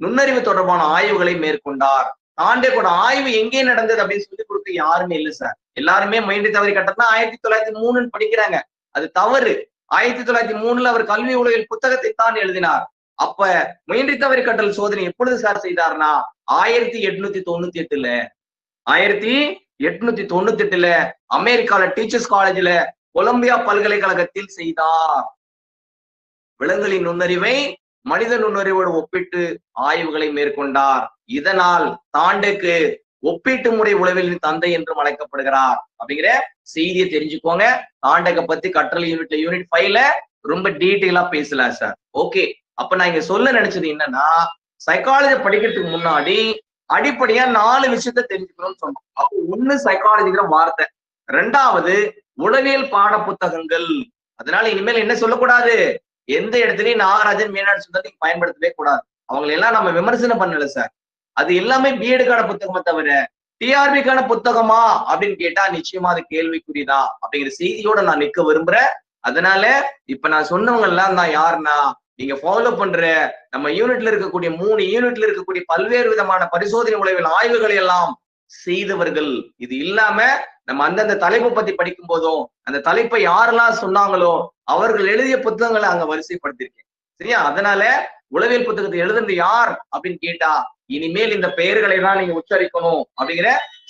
Speaker 2: நுண்ணறிவு தொடர்பான ஆய்வுகளை மேற்கொண்டார். தாண்டேக்கோட ஆய்வு எங்கே நடந்தது அப்படின்னு சொல்லி கொடுக்க யாருமே இல்லை சார். எல்லாருமே மீண்டி தவறி கற்றல்னா 1903 படிக்கிறாங்க. அது தவறு. 1903 அவர் கல்வி உலகில் புத்தகத்தை தான் எழுதினார். அப்ப மீண்டி தவறி கற்றல் சோதனை எப்பொழுது சார் செய்தார்னா 1898ல 1898ல அமெரிக்கால டீச்சர்ஸ் காலேஜ்ல கொலம்பியா பல்கலைக்கழகத்தில் செய்தார். விலங்குகளின் நுண்ணறிவை மனித நுண்ணறிவோடு ஒப்பிட்டு ஆய்வுகளை மேற்கொண்டார். இதனால் தாண்டேக்கு ஒப்பீட்டு முறை உளவியலின் தந்தை என்றும் அழைக்கப்படுகிறார் அப்படிங்கிற செய்தியை தெரிஞ்சுக்கோங்க. தாண்டேக்க பத்தி கற்றல் யூனிட் 5ல ரொம்ப டீட்டெயிலா பேசலாம் சார். ஓகே, அப்ப நான் இங்க சொல்ல நினைச்சது என்னன்னா, சைக்காலஜி படிக்கிறதுக்கு முன்னாடி அடிப்படையா 4 விஷயத்த தெரிஞ்சுக்கணும்னு சொன்னோம். அப்போ 1 சைக்காலஜிங்கிற வார்த்தை, 2வது உளவியல் பாட புத்தகங்கள். அதனால இனிமேல் என்ன சொல்லக்கூடாது, எந்த இடத்துலயும் நாகராஜன் மீனாட்சி சுந்தரத்தை பயன்படுத்தவே கூடாது. அவங்களை எல்லாம் நம்ம விமர்சனம் பண்ணல சார். அது எல்லாமே பிஎடுக்கான புத்தகமா தவிர டிஆர்பிக்கான புத்தகமா அப்படின்னு கேட்டா நிச்சயமா அது கேள்விக்குறிதா அப்படிங்கிற செய்தியோட நான் நிக்க விரும்புறேன். அதனால இப்ப நான் சொன்னவங்க எல்லாம் தான் யாருன்னா, நீங்க ஃபாலோ பண்ற நம்ம யூனிட்ல இருக்கக்கூடிய 3 யூனிட்ல இருக்கக்கூடிய பல்வேறு விதமான பரிசோதனை உளவியல் ஆய்வுகளை எல்லாம் செய்தவர்கள். இது இல்லாம நம்ம அந்தந்த தலைப்பை பத்தி படிக்கும் போதும் அந்த தலைப்பை யாரெல்லாம் சொன்னாங்களோ அவர்கள் எழுதிய புத்தகங்களை அங்க வரிசைப்படுத்திருக்கேன். சரியா? அதனால உளவியல் புத்தகத்தை எழுதுறது யார் அப்படின்னு கேட்டா இனிமேல் இந்த பெயர்களை தான் நீங்க உச்சரிக்கணும் அப்படிங்கிற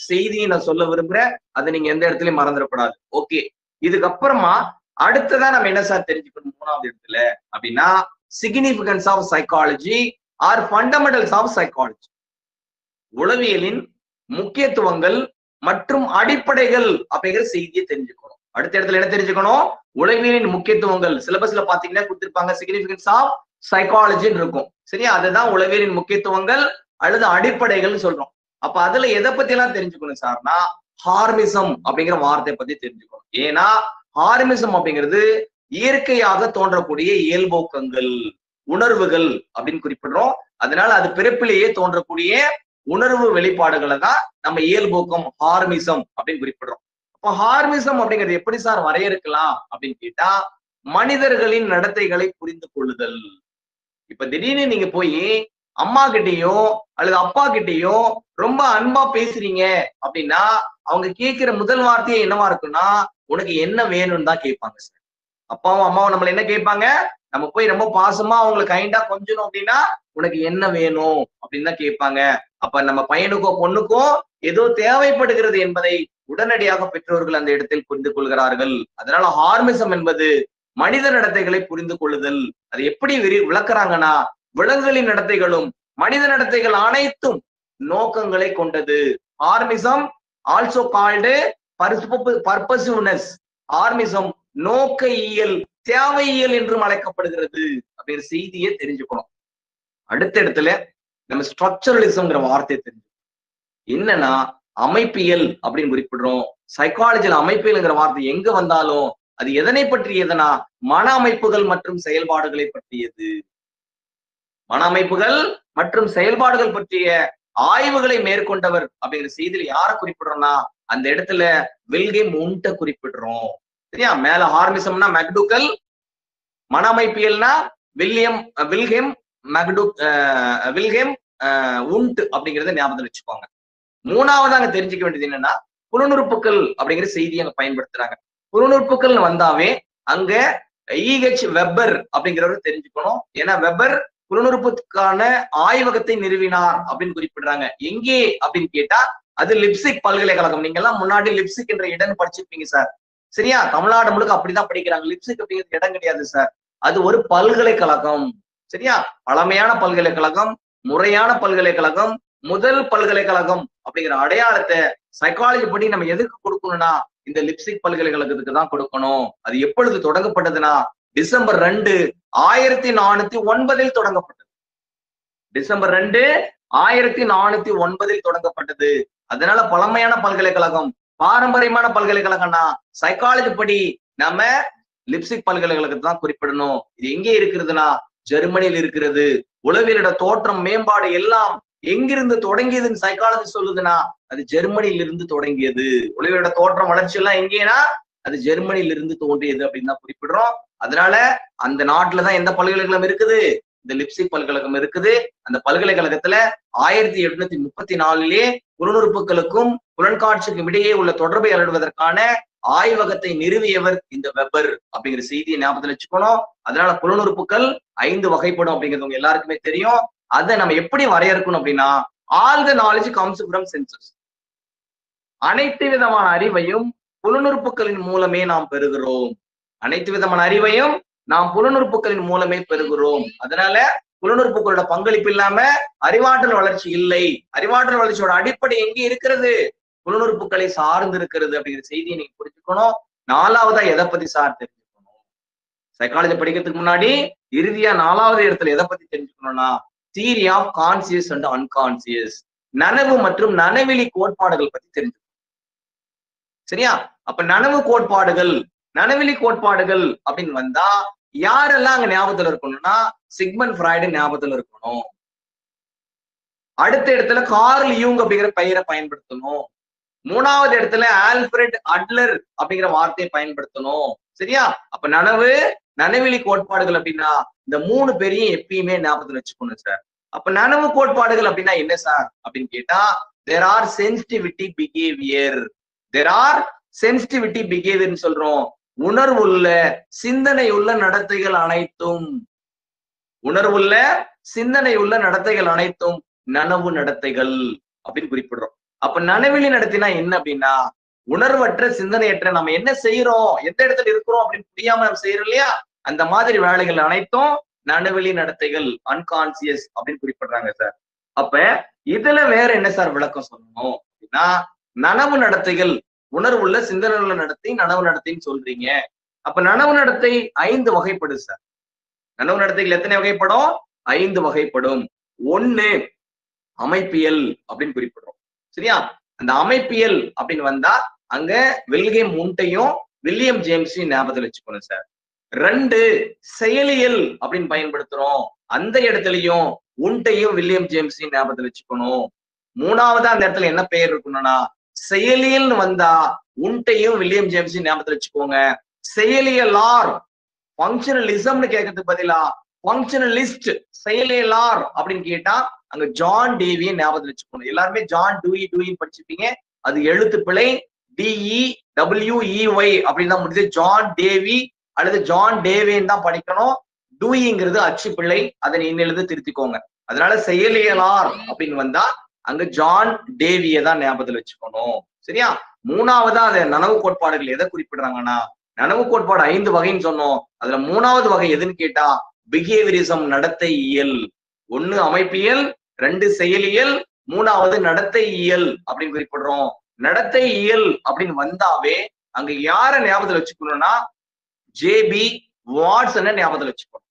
Speaker 2: செய்தியை நான் சொல்ல விரும்புறேன். அதை நீங்க எந்த இடத்துலயும் மறந்துடக்கூடாது. ஓகே, இதுக்கப்புறமா அடுத்ததான் நம்ம என்ன சார் தெரிஞ்சுக்கணும் 3வது இடத்துல அப்படின்னா significance of psychology or fundamentals of psychology. உளவியலின் முக்கியத்துவங்கள் மற்றும் அடிப்படைகள் அப்படிங்கிற செய்தியை தெரிஞ்சுக்கணும். அடுத்த இடத்துல என்ன தெரிஞ்சுக்கணும்? உளவியலின் முக்கியத்துவங்கள். சிலபஸ்ல பாத்தீங்கன்னா கொடுத்திருப்பாங்க சிக்னிபிகன்ஸ் ஆஃப் சைக்காலஜின்னு இருக்கும். சரியா? அதுதான் உளவியலின் முக்கியத்துவங்கள் அல்லது அடிப்படைகள் சொல்றோம். அப்ப அதுல எதை பத்தி எல்லாம் தெரிஞ்சுக்கணும் சார்னா ஹார்மிசம் அப்படிங்கிற வார்த்தையை பத்தி தெரிஞ்சுக்கணும். ஏன்னா ஹார்மிசம் அப்படிங்கிறது இயற்கையாக தோன்றக்கூடிய இயல்போக்கங்கள், உணர்வுகள் அப்படின்னு குறிப்பிடுறோம். அதனால அது பிறப்பிலேயே தோன்றக்கூடிய உணர்வு வெளிப்பாடுகளை தான் நம்ம இயல்போக்கம் ஹார்மிசம் அப்படின்னு குறிப்பிடுறோம். அப்போ ஹார்மிசம் அப்படிங்கிறது எப்படி சார் வரையறுக்கலாம் அப்படின்னு கேட்டா மனிதர்களின் நடத்தைகளை புரிந்து கொள்ளுதல். இப்ப திடீர்னு நீங்க போய் அம்மா கிட்டயோ அல்லது அப்பா கிட்டயோ ரொம்ப அன்பா பேசுறீங்க அப்படின்னா அவங்க கேட்கிற முதல் வார்த்தையே என்னவா இருக்குன்னா உனக்கு என்ன வேணும்னு தான் கேட்பாங்க சார். அப்பாவும் அம்மாவும் நம்மள என்ன கேட்பாங்க? நம்ம போய் ரொம்ப பாசமா அவங்களை கைண்டா கொஞ்சணும் அப்படின்னா உனக்கு என்ன வேணும் அப்படின்னு தான் கேட்பாங்க. அப்ப நம்ம பையனுக்கோ பொண்ணுக்கோ ஏதோ தேவைப்படுகிறது என்பதை உடனடியாக பெற்றோர்கள் அந்த இடத்தில் புரிந்து கொள்கிறார்கள். அதனால ஹார்மிசம் என்பது மனித நடத்தைகளை புரிந்து கொள்ளுதல். அது எப்படி விளக்குறாங்கன்னா விலங்குகளின் நடத்தைகளும் மனித நடத்தைகள் அனைத்தும் நோக்கங்களை கொண்டது. ஹார்மிசம் ஆல்சோ கால்டு பர்பசிவ்னஸ். ஹார்மிசம் நோக்க இயல், தேவையியல் என்றும் அழைக்கப்படுகிறது அப்படிங்கிற செய்தியை தெரிஞ்சுக்கணும். அடுத்த இடத்துல நம்ம ஸ்ட்ரக்சரலிசம்ங்கிற வார்த்தையை தெரிஞ்சு என்னன்னா அமைப்பியல் அப்படின்னு குறிப்பிடுறோம். சைக்காலஜில அமைப்பியல்ங்கிற வார்த்தை எங்க வந்தாலும் அது எதனை பற்றியதுன்னா மன அமைப்புகள் மற்றும் செயல்பாடுகளை பற்றியது. மன அமைப்புகள் மற்றும் செயல்பாடுகள் பற்றிய ஆய்வுகளை மேற்கொண்டவர் அப்படிங்கிற செய்தியில யாரை குறிப்பிடுறோம்னா அந்த இடத்துல வில்ஹெம் உண்ட குறிப்பிடுறோம். சரியா? மேல ஹார்மிசம்னா மெக்டூக்கல், மன அமைப்பியல்னா வில்ஹெம் உண்ட் அப்படிங்கிறத ஞாபகத்தில் வச்சுக்கோங்க. 3வது அங்க தெரிஞ்சுக்க வேண்டியது என்னன்னா புலனுறுப்புகள் அப்படிங்கிற செய்தியை அங்க பயன்படுத்துறாங்க. புலனுறுப்புகள் வந்தாவே அங்க E.H. வெப்பர் அப்படிங்கிறவரை தெரிஞ்சுக்கணும். ஏன்னா வெப்பர் புலனுறுப்புக்கான ஆய்வகத்தை நிறுவினார் அப்படின்னு குறிப்பிடுறாங்க. எங்கே அப்படின்னு கேட்டா அது லிப்சிக் பல்கலைக்கழகம். நீங்க எல்லாம் முன்னாடி லிப்சிக் என்ற இடம் படிச்சிருப்பீங்க சார். சரியா? தமிழ்நாடு முழுக்க அப்படிதான் படிக்கிறாங்க. லிப்சிக் அப்படிங்கிறது இடம் கிடையாது சார், அது ஒரு பல்கலைக்கழகம். சரியா? பழமையான பல்கலைக்கழகம், முறையான பல்கலைக்கழகம், முதல் பல்கலைக்கழகம் அப்படிங்கிற அடையாளத்தை சைக்காலஜி படி நம்ம எதுக்கு கொடுக்கணும்னா இந்த லிப்சிக் பல்கலைக்கழகத்துக்கு தான் கொடுக்கணும். அது எப்பொழுது தொடங்கப்பட்டதுன்னா டிசம்பர் 2, 1409 தொடங்கப்பட்டது. டிசம்பர் 2, 1409 தொடங்கப்பட்டது. அதனால பழமையான பல்கலைக்கழகம், பாரம்பரியமான பல்கலைக்கழகம்னா சைக்காலஜி படி நம்ம லிப்சிக் பல்கலைக்கழகத்தை தான் குறிப்பிடணும். இது எங்கே இருக்கிறதுனா ஜெர்மனியில் இருக்கிறது. உளவியலோட தோற்றம், மேம்பாடு எல்லாம் எங்கிருந்து தொடங்கியதுன்னு சைக்காலஜி சொல்லுதுன்னா அது ஜெர்மனியில இருந்து தொடங்கியது. உளவியலோட தோற்றம், வளர்ச்சி எல்லாம் எங்கேனா அது ஜெர்மனியில இருந்து தோன்றியது அப்படின்னு தான் குறிப்பிடுறோம். அதனால அந்த நாட்டுலதான் எந்த பல்கலைக்கழகம் இருக்குது? இந்த லிப்சிக் பல்கலைக்கழகம் இருக்குது. அந்த பல்கலைக்கழகத்துல 1834 புலனுறுப்புகளுக்கும் புலன்காட்சிக்கும் இடையே உள்ள தொடர்பை அளவிடுவதற்கான ஆய்வகத்தை நிறுவியவர் இந்த வெப்பர் அப்படிங்கிற செய்தியை ஞாபகத்தில் வச்சுக்கணும். அதனால புலனுறுப்புகள் 5 வகைப்படும் அப்படிங்கிறது உங்க எல்லாருக்குமே தெரியும். அதை நம்ம எப்படி வரையறுக்கணும் அப்படின்னா, all the knowledge comes from senses. அனைத்து விதமான அறிவையும் புலனுறுப்புகளின் மூலமே நாம் பெறுகிறோம். அனைத்து விதமான அறிவையும் நாம் புலனுறுப்புகளின் மூலமே பெறுகிறோம். அதனால புலனுறுப்புகளோட பங்களிப்பு இல்லாம அறிவாற்றல் வளர்ச்சி இல்லை. அறிவாற்றல் வளர்ச்சியோட அடிப்படை எங்கே இருக்கிறது? புலனுறுப்புகளை சார்ந்து இருக்கிறது அப்படிங்கிற செய்தியை நீங்க புரிஞ்சுக்கணும். 4வதா எதை பத்தி சார் தெரிஞ்சுக்கணும்? சைக்காலஜி படிக்கிறதுக்கு முன்னாடி இறுதியா 4வது இடத்துல எதை பத்தி தெரிஞ்சுக்கணும்னா theory of conscious and unconscious, நனவு மற்றும் நனவெளி கோட்பாடுகள் பத்தி தெரிஞ்சுக்கணும். சரியா? அப்ப நனவு கோட்பாடுகள், நனவெளி கோட்பாடுகள் அப்படின்னு வந்தா யாரெல்லாம் அங்க ஞாபகத்துல இருக்கணும்னா சிக்மண்ட் ஃப்ராய்டு ஞாபகத்துல இருக்கணும். அடுத்த இடத்துல கார்ல் யூங் அப்படிங்கிற பெயரை பயன்படுத்தணும். 3வது இடத்துல ஆல்ஃபிரட் அட்லர் அப்படிங்கிற வார்த்தையை பயன்படுத்தணும். சரியா? அப்ப நனவு, நனவெளி கோட்பாடுகள் அப்படின்னா இந்த 3 பேரையும் எப்பயுமே ஞாபகத்துல வச்சுக்கணும் சார். அப்ப நனவு கோட்பாடுகள் அப்படின்னா என்ன சார் அப்படின்னு கேட்டா, there are sensitivity behavior, there are sensitivity behavior சொல்றோம். உணர்வுள்ள சிந்தனை உள்ள நடத்தைகள் அனைத்தும், உணர்வுள்ள சிந்தனை உள்ள நடத்தைகள் அனைத்தும் நனவு நடத்தைகள் அப்படின்னு குறிப்பிடுறோம். அப்ப நனவெளி நடத்தினா என்ன அப்படின்னா, உணர்வற்ற சிந்தனையற்ற நம்ம என்ன செய்யறோம், எந்த இடத்துல இருக்கிறோம் அப்படின்னு புரியாம நம்ம செய்யறோம் இல்லையா, அந்த மாதிரி வேலைகள் அனைத்தும் நனவெளி நடத்தைகள், அன்கான்சியஸ் அப்படின்னு குறிப்பிடுறாங்க சார். அப்ப இதுல வேற என்ன சார் விளக்கம் சொல்லணும் அப்படின்னா, நனவு நடத்தைகள், உணர்வுள்ள சிந்தனை உள்ள நடத்தை நனவு நடத்தைன்னு சொல்றீங்க. அப்ப நனவு நடத்தை 5 வகைப்படும் சார். நனவு நடத்தைகள் எத்தனை வகைப்படும்? 5 வகைப்படும். 1 அமைப்பியல் அப்படின்னு குறிப்பிடுறோம். சரியா? அந்த அமைப்பியல் அப்படின்னு வந்தா அங்க வில்கேம் உண்டையும் வில்லியம் ஜேம்ஸையும் ஞாபகத்தில் வச்சுக்கணும் சார். 2 செயலியல் அப்படின்னு பயன்படுத்துறோம். அந்த இடத்துலயும் உண்டையும் வில்லியம் ஜேம்ஸையும் ஞாபகத்தில் வச்சுக்கணும். 3வதா அந்த இடத்துல என்ன பெயர் இருக்கணும்னா செயலியல் வந்தா உண்டையும் வில்லியம் ஜேம்ஸையும் ஞாபகத்தில் வச்சுக்கோங்க. செயலியலார், ஃபங்க்ஷனலிசம்னு கேட்கறதுக்கு பதிலா ஃபங்க்ஷனலிஸ்ட், செயலியலார் அப்படின்னு கேட்டா அங்க ஜான் டேவியை ஞாபகத்தில் வச்சுக்கணும். எல்லாருமே ஜான் டூயின்னு படிச்சிருப்பீங்க. அது எழுத்து பிழை, DEWEY அப்படின்னு தான் முடியுது. ஜான் டேவி அல்லது ஜான் டேவேன்னு தான் படிக்கணும். டூயிங்கிறது அச்சு பிழை, அதை இன்னிலிருந்து திருத்திக்கோங்க. அதனால செயலியலார் அப்படின்னு வந்தா அங்க ஜான் டேவியை தான் ஞாபகத்தில் வச்சுக்கணும். சரியா? 3வதா அதை நனவு கோட்பாடுகள் எதை குறிப்பிடுறாங்கன்னா, நனவு கோட்பாடு 5 வகைன்னு சொன்னோம். அதுல 3வது வகை எதுன்னு கேட்டா பிஹேவியரிசம், நடத்தை இயல். 1 அமைப்பியல், 2 செயலியல், 3வது நடத்தை இயல் அப்படின்னு குறிப்பிடுறோம். நடத்தை இயல் அப்படின்னு வந்தாவே அங்க யார ஞாபகத்தில் வச்சுக்கணும்னா ஜேபி வாட்சனை ஞாபகத்தில் வச்சுக்கணும்.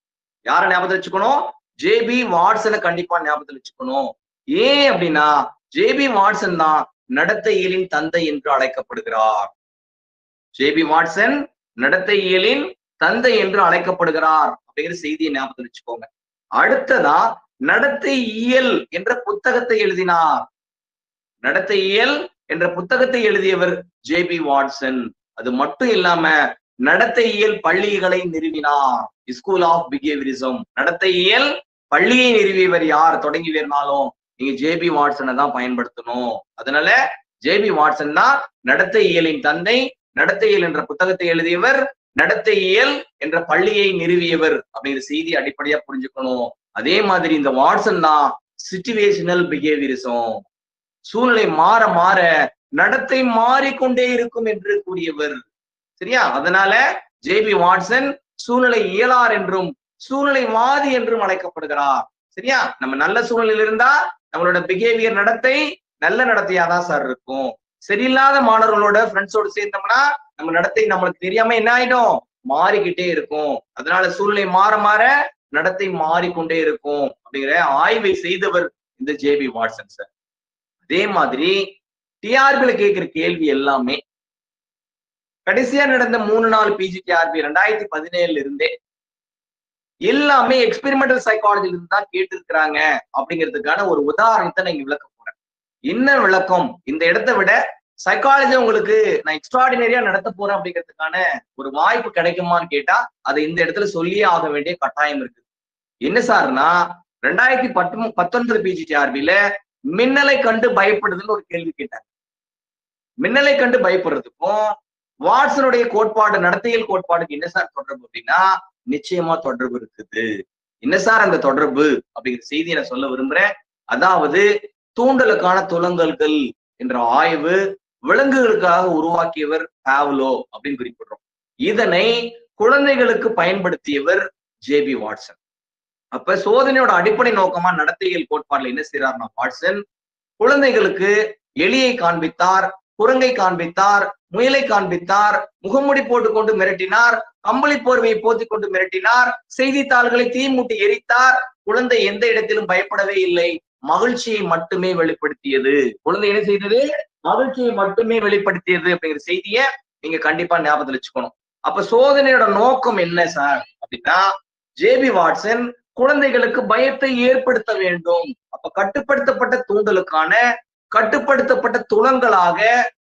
Speaker 2: யார ஞாபகத்தில் வச்சுக்கணும்? ஜேபி வாட்சனை கண்டிப்பா ஞாபகத்தில் வச்சுக்கணும். ஏன் அப்படின்னா ஜேபி வாட்சன் தான் நடத்தை இயலின் தந்தை என்று அழைக்கப்படுகிறார். ஜேபி வாட்சன் நடத்தை இயலின் தந்தை என்று அழைக்கப்படுகிறார் அப்படிங்கிற செய்தியை ஞாபகத்தில் வச்சுக்கோங்க. அடுத்ததா நடத்தை இயல் என்ற புத்தகத்தை எழுதினார். நடத்தை இயல் என்ற புத்தகத்தை எழுதியவர் ஜேபி வாட்சன். அது மட்டும் இல்லாம நடத்தை இயல் பள்ளிகளை நிறுவினார். ஸ்கூல் ஆஃப் பிஹேவியரிசம், நடத்தை இயல் பள்ளியை நிறுவியவர் யார் தொடங்கினாலும் நீங்க ஜேபி வாட்சனை தான் பயன்படுத்தணும். அதனால ஜேபி வாட்சன் தான் நடத்தை இயலின் தந்தை, நடத்தை இயல் என்ற புத்தகத்தை எழுதியவர், நடத்தை இயல் என்ற பள்ளியை நிறுவியவர் அப்படிங்கிற செய்தி அடிப்படையா புரிஞ்சுக்கணும். அதே மாதிரி இந்த வாட்சன் தான் சிச்சுவேஷனல் பிஹேவியரிசம், சூழ்நிலை மாற மாற நடத்தை மாறிக்கொண்டே இருக்கும் என்று கூறியவர். சரியா? அதனால ஜேபி வாட்சன் சூழ்நிலை இயலார் என்றும் சூழ்நிலைவாதி என்றும் அழைக்கப்படுகிறார். சரியா? நம்ம நல்ல சூழ்நிலையில் இருந்தா நம்மளோட பிஹேவியர், நடத்தை நல்ல நடத்தையா தான் சார் இருக்கும். சரியில்லாத மாணவர்களோட ஃப்ரெண்ட்ஸோட சேர்ந்தோம்னா நம்ம நடத்தை நம்மளுக்கு தெரியாம என்ன ஆயிடும், மாறிக்கிட்டே இருக்கும். அதனால சூழ்நிலை மாற மாற நடத்தை மாறிக்கொண்டே இருக்கும் அப்படிங்கிற ஆய்வை செய்தவர் இந்த ஜேபி வாட்சன் சார். அதே மாதிரி டிஆர்பில கேட்கிற கேள்வி எல்லாமே கடைசியா நடந்த 3 நாள் பிஜிடிஆர்பி 2017 இருந்தே எல்லாமே எக்ஸ்பெரிமெண்டல் சைக்காலஜில இருந்து தான் கேட்டிருக்கிறாங்க அப்படிங்கிறதுக்கான ஒரு உதாரணத்தை நான் இங்க விளக்க போறேன். என்ன விளக்கம், இந்த இடத்தை விட சைக்காலஜி உங்களுக்கு நான் எக்ஸ்ட்ராடினரியா நடத்த போறேன் அப்படிங்கிறதுக்கான ஒரு வாய்ப்பு கிடைக்குமான்னு கேட்டா அதை இந்த இடத்துல சொல்லியே ஆக வேண்டிய கட்டாயம் இருக்கு. என்ன சார்னா 2019 பிஜிடிஆர்பில மின்னலை கண்டு பயப்படுதுன்னு ஒரு கேள்வி கேட்டாங்க. மின்னலை கண்டு பயப்படுறதுக்கும் வாட்சனுடைய கோட்பாடு, நடத்தையில் கோட்பாடுக்கு என்ன சார் தொடர்பு அப்படின்னா, நிச்சயமா தொடர்பு இருக்குது. என்ன சார் அந்த தொடர்பு அப்படிங்கிற செய்தியை நான் சொல்ல விரும்புறேன். அதாவது தூண்டலுக்கான துலங்கல்கள் என்ற ஆய்வு விலங்குகளுக்காக உருவாக்கியவர் பாவ்லோ அப்படின்னு குறிப்பிடுறோம். இதனை குழந்தைகளுக்கு பயன்படுத்தியவர் ஜேபி வாட்சன். அப்ப சோதனையோட அடிப்படை நோக்கமா நடத்தையியல் கோட்பாடுல என்ன செய்யறாருன்னா, வாட்சன் குழந்தைகளுக்கு எலியை காண்பித்தார், குரங்கை காண்பித்தார், முயலை காண்பித்தார், முகமுடி போட்டுக்கொண்டு மிரட்டினார், கம்பளி போர்வையை போத்திக் கொண்டு மிரட்டினார், செய்தித்தாள்களை தீ மூட்டி எரித்தார். குழந்தை எந்த இடத்திலும் பயப்படவே இல்லை, மகிழ்ச்சியை மட்டுமே வெளிப்படுத்தியது. குழந்தை என்ன செய்தது, மகிழ்ச்சியை மட்டுமே வெளிப்படுத்தியது அப்படிங்கிற செய்தியை நீங்க கண்டிப்பா ஞாபகத்தில் வச்சுக்கணும். அப்ப சோதனையோட நோக்கம் என்ன சார் அப்படின்னா, ஜேபி வாட்சன் குழந்தைகளுக்கு பயத்தை ஏற்படுத்த வேண்டும். அப்ப கட்டுப்படுத்தப்பட்ட தூண்டலுக்கான கட்டுப்படுத்தப்பட்ட துலங்களாக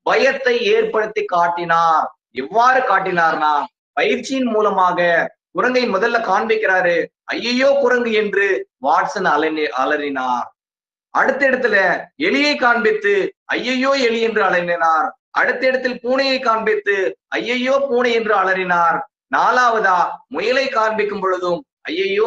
Speaker 2: பயத்தை ஏற்படுத்தி காட்டினார். எவ்வாறு காட்டினார்னா, பயிற்சியின் மூலமாக குரங்கை முதல்ல காண்பிக்கிறாரு, ஐயையோ குரங்கு என்று வாட்சன் அலறினார். அடுத்த இடத்துல எலியை காண்பித்து ஐயையோ எலி என்று அலறினார். அடுத்த இடத்தில் பூனையை காண்பித்து ஐயையோ பூனை என்று அலறினார். 4வதா முயலை காண்பிக்கும் பொழுதும் ஐயையோ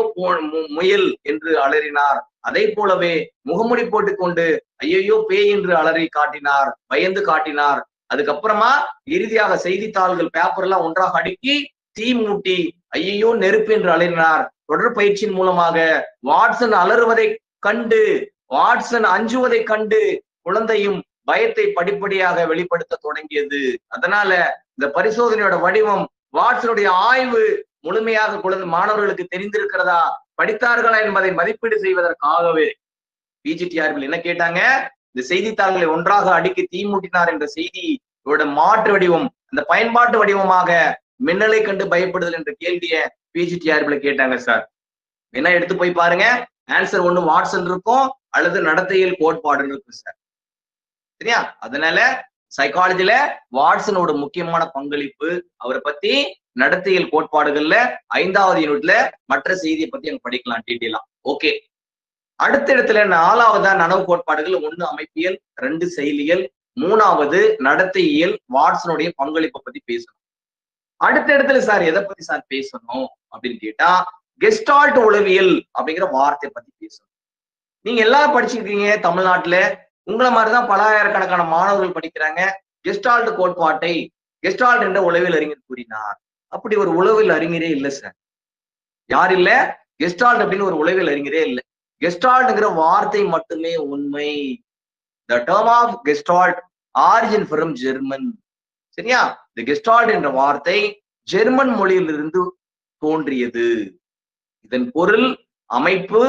Speaker 2: முயல் என்று அலறினார். அதை போலவே முகமுடி போட்டுக்கொண்டு ஐயையோ பேய் என்று அலறி காட்டினார், பயந்து காட்டினார். அதுக்கப்புறமா இறுதியாக செய்தித்தாள்கள் பேப்பர் எல்லாம் ஒன்றாக அடுக்கி தீ மூட்டி ஐயையோ நெருப்பு என்று அலறினார். தொடர் பயிற்சியின் மூலமாக வாட்சன் அலறுவதை கண்டு, வாட்சன் அஞ்சுவதை கண்டு குழந்தையும் பயத்தை படிப்படியாக வெளிப்படுத்த தொடங்கியது. அதனால இந்த பரிசோதனையோட வடிவம், வாட்சனுடைய ஆய்வு முழுமையாக குழந்தை மாணவர்களுக்கு தெரிந்திருக்கிறதா, படித்தார்களா என்பதை மதிப்பீடு செய்வதற்காகவே பிஜிடிஆர்பில் என்ன கேட்டாங்க, இந்த செய்தித்தாள்களை ஒன்றாக அடுக்கி தீ மூட்டினார் என்ற செய்தியோட மாற்று வடிவம், அந்த பயன்பாட்டு வடிவமாக மின்னலை கண்டு பயப்படுதல் என்ற கேள்வியை பிஜிடிஆர்பில் கேட்டாங்க சார். என்ன எடுத்து போய் பாருங்க, ஆன்சர் ஒண்ணு வாட்சன் இருக்கும் அல்லது நடத்தையியல் கோட்பாடுன்னு இருக்கும் சார். சரியா? அதனால சைக்காலஜில வாட்சனோட முக்கியமான பங்களிப்பு, அவரை பத்தி நடத்தையியல் கோட்பாடுகள்ல 5வது யூனிட்ல மற்ற செய்தியை பத்தி அங்க படிக்கலாம் டீட்டெயிலா. ஓகே, அடுத்த இடத்துல 4வதா நனவு கோட்பாடுகள், 1 அமைப்பியல், 2 செயலியல், 3வது நடத்தையியல், வாட்சனுடைய பங்களிப்பை பத்தி பேசணும். அடுத்த இடத்துல சார் எதை பத்தி சார் பேசணும் அப்படின்னு கேட்டா, கெஸ்டால்ட் உளவியல் அப்படிங்கிற வார்த்தை பத்தி பேசணும். நீங்க எல்லாரும் படிச்சிருக்கீங்க தமிழ்நாட்டுல, உங்களை மாதிரிதான் பலாயிரக்கணக்கான மாணவர்கள் படிக்கிறாங்க. கெஸ்டால்ட் கோட்பாட்டை கெஸ்டால்ட் என்ற உளவியல் அறிஞர் கூறினார். அப்படி ஒரு உளவியல் அறிஞரே இல்லை சார். யார் இல்ல? கெஸ்டால்ட் அப்படின்னு ஒரு உளவியல் அறிஞரே இல்லை. கெஸ்டால்ட்ங்கிற வார்த்தை மட்டுமே உண்மை. The term of Gestalt origin from German. சரியா? இந்த கெஸ்டால்ட் என்ற வார்த்தை ஜெர்மன் மொழியிலிருந்து தோன்றியது. இதன் பொருள் அமைப்பு,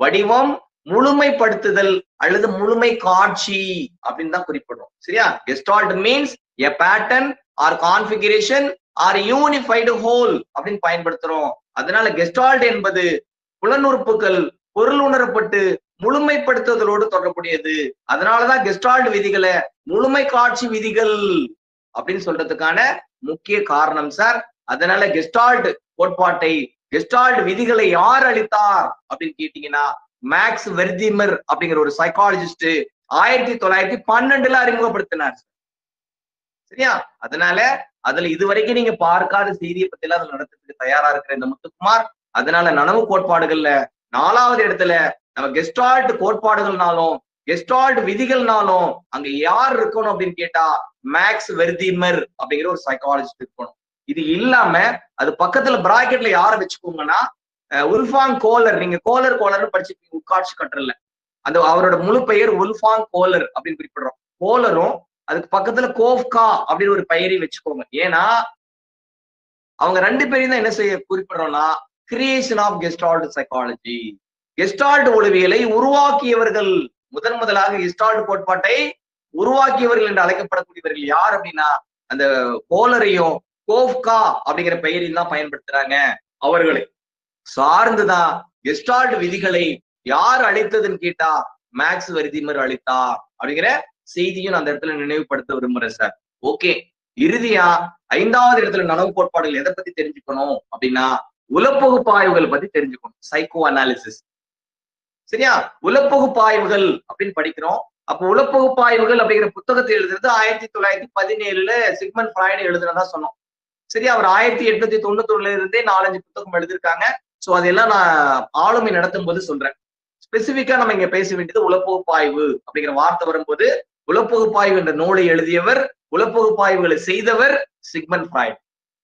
Speaker 2: வடிவம், முழுமைப்படுத்துதல் அல்லது முழுமை காட்சி அப்படின்னு தான் குறிப்பிடுறோம். சரியா? Gestalt means a pattern or configuration or unified whole அப்படின்னு பயன்படுத்துறோம். அதனால கெஸ்டால்ட் என்பது புலனுறுப்புகள் பொருள் உணரப்பட்டு முழுமைப்படுத்துதலோடு தொடர்புடையது. அதனாலதான் கெஸ்டால்ட் விதிகளை முழுமை காட்சி விதிகள் அப்படின்னு சொல்றதுக்கான முக்கிய காரணம் சார். அதனால கெஸ்டால்ட் கோட்பாட்டை, கெஸ்டால்ட் விதிகளை யார் அளித்தார் அப்படின்னு கேட்டீங்கன்னா, மேக்ஸ் வெர்திமர் அப்படிங்கிற ஒரு சைக்காலஜிஸ்ட் 1912 அறிமுகப்படுத்தினார். சரியா? அதனால அதுல இதுவரைக்கும் நீங்க பார்க்காத செய்தியை பத்தி எல்லாம் அதுல நடத்துறதுக்கு தயாரா இருக்கிற இந்த முத்துக்குமார், அதனால நனவு கோட்பாடுகள்ல 4வது இடத்துல நம்ம கெஸ்டால்ட் கோட்பாடுகள்னாலும் கெஸ்டால்ட் விதிகள்னாலும் அங்க யார் இருக்கணும் அப்படின்னு கேட்டா, மேக்ஸ் வெர்திமர் அப்படிங்கிற ஒரு சைக்காலஜிஸ்ட் இருக்கணும். இது இல்லாம அது பக்கத்துல பிராக்கெட்ல யாரை வச்சுக்கோங்கன்னா, உல்ஃபாங் கோலர். நீங்க கோலர்னு படிச்சிருக்கீங்க உட்காட்சி கட்டுறல, அந்த அவரோட முழு பெயர் உல்ஃபாங் கோலர் அப்படின்னு குறிப்பிடுறோம். கோலரும் அதுக்கு பக்கத்துல கோஃப்கா அப்படின்னு ஒரு பெயரை வச்சுக்கோங்க. ஏன்னா அவங்க 2 பேரையும் தான் என்ன செய்ய குறிப்பிடுறோம்னா creation of Gestalt psychology. Gestalt உளவியலை உருவாக்கியவர்கள், முதலாக கெஸ்டால்ட் கோட்பாட்டை உருவாக்கியவர்கள் என்று அழைக்கப்படக்கூடியவர்கள் யார் அப்படின்னா அந்த கோலரையும் கோஃப்கா அப்படிங்கிற பெயரையும் தான் பயன்படுத்துறாங்க. அவர்களை சார்ந்துதான் கெஸ்டால்ட் விதிகளை யார் அளித்ததுன்னு கேட்டா மேக்ஸ் வெர்திமர் அளித்தார் அப்படிங்கிற செய்தியும் அந்த இடத்துல நினைவுபடுத்த விரும்புறேன் சார். ஓகே, இறுதியா 5வது இடத்துல நனவு கோட்பாடுகள் எதை பத்தி தெரிஞ்சுக்கணும் அப்படின்னா உளப்பகுப்பாய்வுகள் பத்தி தெரிஞ்சுக்கணும். Psycho analysis. சரியா? உளப்பகுப்பாய்வுகள் அப்படின்னு படிக்கிறோம். அப்போ உளப்பகுப்பாய்வுகள் அப்படிங்கிற புத்தகத்தை எழுதுறது 1917 சிக்மண்ட் ஃப்ராய்டு எழுதுனதா சொன்னோம். சரி, அவர் 1891 இருந்தே 4-5 புத்தகம் எழுதியிருக்காங்க. சோ அதெல்லாம் நான் ஆளுமை நடத்தும் போது சொல்றேன். ஸ்பெசிபிக்கா நம்ம இங்க பேச வேண்டியது உளப்பகுப்பாய்வு அப்படிங்கிற வார்த்தை வரும்போது உளப்பகுப்பாய்வு என்ற நூலை எழுதியவர், உளப்பகுப்பாய்வுகளை செய்தவர் சிக்மண்ட் ஃப்ராய்டு.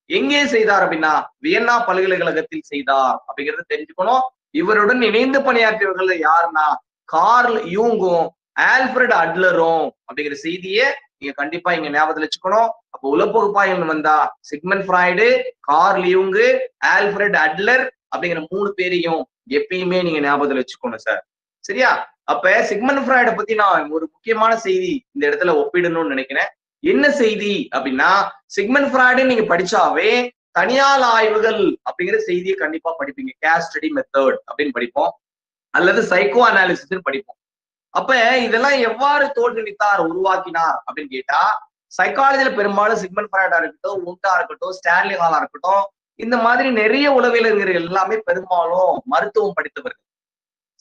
Speaker 2: எங்கே செய்தார் அப்படின்னா வியன்னா பல்கலைக்கழகத்தில் செய்தார் அப்படிங்கறத தெரிஞ்சுக்கணும். இவருடன் இணைந்து பணியாற்றியவர்கள் யாருன்னா கார்ல் யூங்கும் ஆல்ஃபிரட் அட்லரும் அப்படிங்கிற செய்தியை நீங்க கண்டிப்பா இங்க ஞாபகத்துல வச்சுக்கணும். அப்போ உளப்பகுப்பாய்வு வந்தா Sigmund Freud, Carl Jung, Alfred Adler அப்படிங்கிற 3 பேரையும் எப்பயுமே நீங்க ஞாபகத்துல வச்சுக்கணும் சார். சரியா? அப்ப சிக்மண்ட் ஃப்ராய்டை பத்தி நான் ஒரு முக்கியமான செய்தி இந்த இடத்துல ஒப்பிடணும்னு நினைக்கிறேன். என்ன செய்தி அப்படின்னா சிக்மண்ட் ஃப்ராய்டு நீங்க படிச்சாவே தனியால் ஆய்வுகள் அப்படிங்கிற செய்தியை கண்டிப்பா படிப்பீங்க. கேஸ் ஸ்டடி மெத்தட் அப்படின்னு படிப்போம், அல்லது சைக்கோ அனாலிசிஸ் படிப்போம். அப்ப இதெல்லாம் எவ்வாறு தோற்றுவித்தார், உருவாக்கினார் அப்படின்னு கேட்டா சைக்காலஜில பெரும்பாலும் சிக்மண்ட் ஃப்ராய்டா இருக்கட்டும், உண்டா இருக்கட்டும், ஸ்டான்லி ஹாலா இருக்கட்டும், இந்த மாதிரி நிறைய உளவியலறிஞர்கள் எல்லாமே பெரும்பாலும் மருத்துவம் படித்தவர்கள்.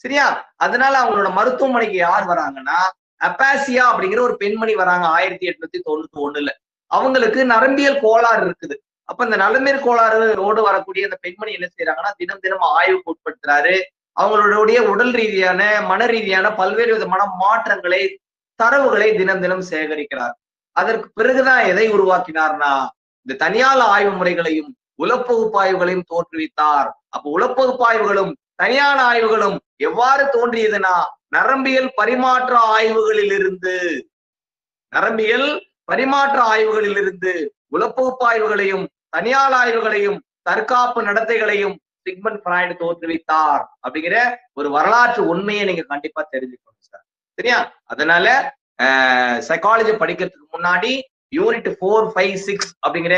Speaker 2: சரியா? அதனால அவங்களோட மருத்துவமனைக்கு யார் வராங்கன்னா அப்பாசியா அப்படிங்கிற ஒரு பெண்மணி வராங்க 1891. அவங்களுக்கு நரம்பியல் கோளாறு இருக்குது. அப்ப இந்த நரம்பியல் கோளாறுவோடு வரக்கூடிய அந்த பெண்மணி என்ன செய்யறாங்கன்னா தினம் ஆய்வுக்கு உட்படுத்துறாரு. அவங்களுடைய உடல் ரீதியான, மன ரீதியான பல்வேறு விதமான மாற்றங்களை, தரவுகளை தினம் சேகரிக்கிறார். அதற்கு பிறகுதான் எதை உருவாக்கினார்னா இந்த தனியார் ஆய்வு முறைகளையும் உளப்பகுப்பாய்வுகளையும் தோற்றுவித்தார். அப்ப உளப்பகுப்பாய்வுகளும் தனியார் ஆய்வுகளும் எவ்வாறு தோன்றியதுன்னா நரம்பியல் பரிமாற்ற ஆய்வுகளிலிருந்து உளப்பகுப்பாய்வுகளையும் தனியார் ஆய்வுகளையும் தற்காப்பு நடத்தைகளையும் சிக்மண்ட் ஃப்ராய்டு தோற்றுவித்தார் அப்படிங்கிற ஒரு வரலாற்று உண்மையை நீங்க கண்டிப்பா தெரிஞ்சுக்கணும் சார். சரியா? அதனால சைக்காலஜி படிக்கிறதுக்கு முன்னாடி யூனிட் 4, 5, 6 அப்படிங்கிற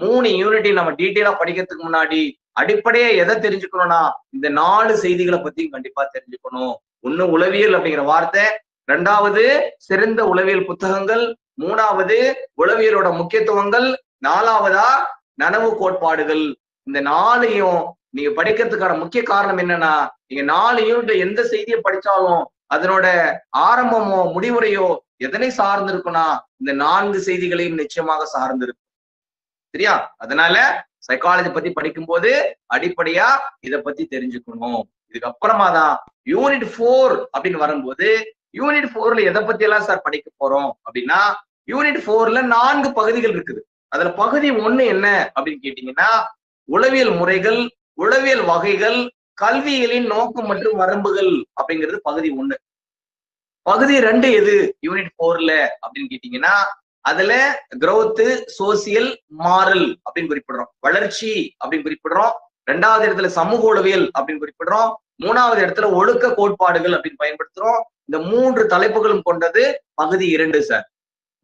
Speaker 2: 3 யூனிட்டை நம்ம டீட்டெயிலா படிக்கிறதுக்கு முன்னாடி அடிப்படையா எதை தெரிஞ்சுக்கணும்னா இந்த 4 செய்திகளை பத்தியும் கண்டிப்பா தெரிஞ்சுக்கணும். 1 உளவியல் அப்படிங்கிற வார்த்தை, 2வது சிறந்த உளவியல் புத்தகங்கள், 3வது உளவியலோட முக்கியத்துவங்கள், 4வதா நனவு கோட்பாடுகள். இந்த 4ஐயும் நீங்க படிக்கிறதுக்கான முக்கிய காரணம் என்னன்னா நீங்க 4 யூனிட் எந்த செய்தியை படிச்சாலும் அதனோட ஆரம்பமோ முடிவுரையோ எதனை சார்ந்து இருக்குன்னா இந்த 4 செய்திகளையும் நிச்சயமாக சார்ந்து இருக்கும். சரியா? அதனால சைக்காலஜி பத்தி படிக்கும் போது அடிப்படையா இதை பத்தி தெரிஞ்சுக்கணும். இதுக்கு அப்புறமா தான் யூனிட் 4 அப்படின்னு வரும்போது யூனிட் 4ல எதை பத்தி எல்லாம் சார் படிக்க போறோம் அப்படின்னா யூனிட் 4ல 4 பகுதிகள் இருக்குது. அதுல பகுதி 1 என்ன அப்படின்னு கேட்டீங்கன்னா உளவியல் முறைகள், உளவியல் வகைகள், கல்விகளின் நோக்கம் மற்றும் வரம்புகள் அப்படிங்கிறது பகுதி 1. பகுதி 2 எது யூனிட் 4ல அப்படின்னு கேட்டீங்கன்னா அதுல growth, சோசியல், மாரல் அப்படின்னு குறிப்பிடுறோம், வளர்ச்சி அப்படின்னு குறிப்பிடுறோம். 2வது இடத்துல சமூக உளவியல் அப்படின்னு குறிப்பிடுறோம். 3வது இடத்துல ஒழுக்க கோட்பாடுகள் அப்படின்னு பயன்படுத்துறோம். இந்த 3 தலைப்புகளும் கொண்டது பகுதி 2 சார்.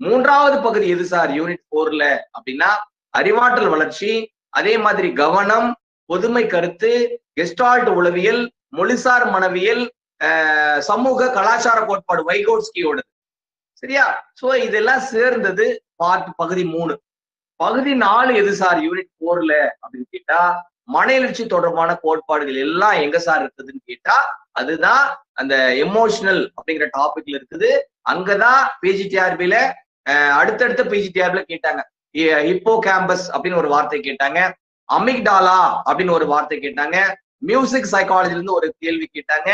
Speaker 2: 3வது பகுதி எது சார் யூனிட் 4ல அப்படின்னா அறிவாற்றல் வளர்ச்சி, அதே மாதிரி கவனம், பொதுமை கருத்து, கெஸ்டால்ட் உளவியல், மொழிசார் மனவியல், சமூக கலாச்சார கோட்பாடு வைகோட்ஸ்கியோடது. சரியா? சோ இதெல்லாம் சேர்ந்தது பகுதி 3. பகுதி 4 எது சார் யூனிட் 4ல அப்படின்னு கேட்டா மன எழுச்சி தொடர்பான கோட்பாடுகள் எல்லாம் எங்க சார் இருக்குதுன்னு கேட்டா அதுதான் அந்த எமோஷனல் அப்படிங்கிற டாபிக்ல இருக்குது. அங்கதான் பிஜிடிஆர்பில அடுத்தடுத்த பிஜிடிஆர்பில கேட்டாங்க. ஹிப்போ கேம்பஸ் அப்படின்னு ஒரு வார்த்தை கேட்டாங்க, அமிக்டாலா அப்படின்னு ஒரு வார்த்தை கேட்டாங்க, மியூசிக் சைக்காலஜில இருந்து ஒரு கேள்வி கேட்டாங்க.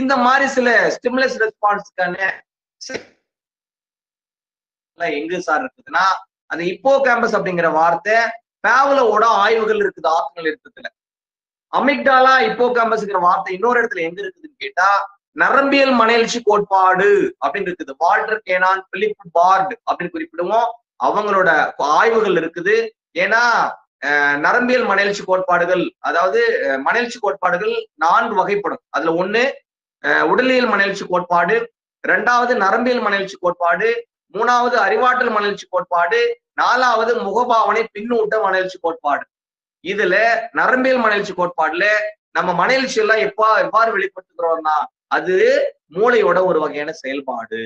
Speaker 2: இந்த மாதிரி சில ஸ்டிமுலஸ் ரெஸ்பான்ஸ்க்கான எங்க சார் இருக்குதுன்னா அந்த ஹிப்போ கேம்பஸ் அப்படிங்கிற வார்த்தை பேவலோட ஆய்வுகள் இருக்குது, ஆக்கங்கள் இருக்குதுல. அமிக்டாலா ஹிப்போ கேம்பஸ்ங்கிற வார்த்தை இன்னொரு இடத்துல எங்க இருக்குதுன்னு கேட்டா நரம்பியல் மனெழுச்சி கோட்பாடு அப்படின்னு இருக்குது. வால்டர் கேனான், பிலிப் பார்ட் அப்படின்னு குறிப்பிடுவோம். அவங்களோட ஆய்வுகள் இருக்குது. ஏன்னா நரம்பியல் மனெழுச்சி கோட்பாடுகள், அதாவது மனெழுச்சி கோட்பாடுகள் 4 வகைப்படும். அதுல ஒண்ணு உடலியல் மனெழுச்சி கோட்பாடு, 2வது நரம்பியல் மனெழுச்சி கோட்பாடு, 3வது அறிவாற்றல் மனெழுச்சி கோட்பாடு, 4வது முகபாவனை பின்னூட்ட மனெழுச்சி கோட்பாடு. இதுல நரம்பியல் மனெழுச்சி கோட்பாடுல நம்ம மனெழுச்சி எல்லாம் எவ்வாறு வெளிப்படுத்துகிறோம்னா அது மூளையோட ஒரு வகையான செயல்பாடு.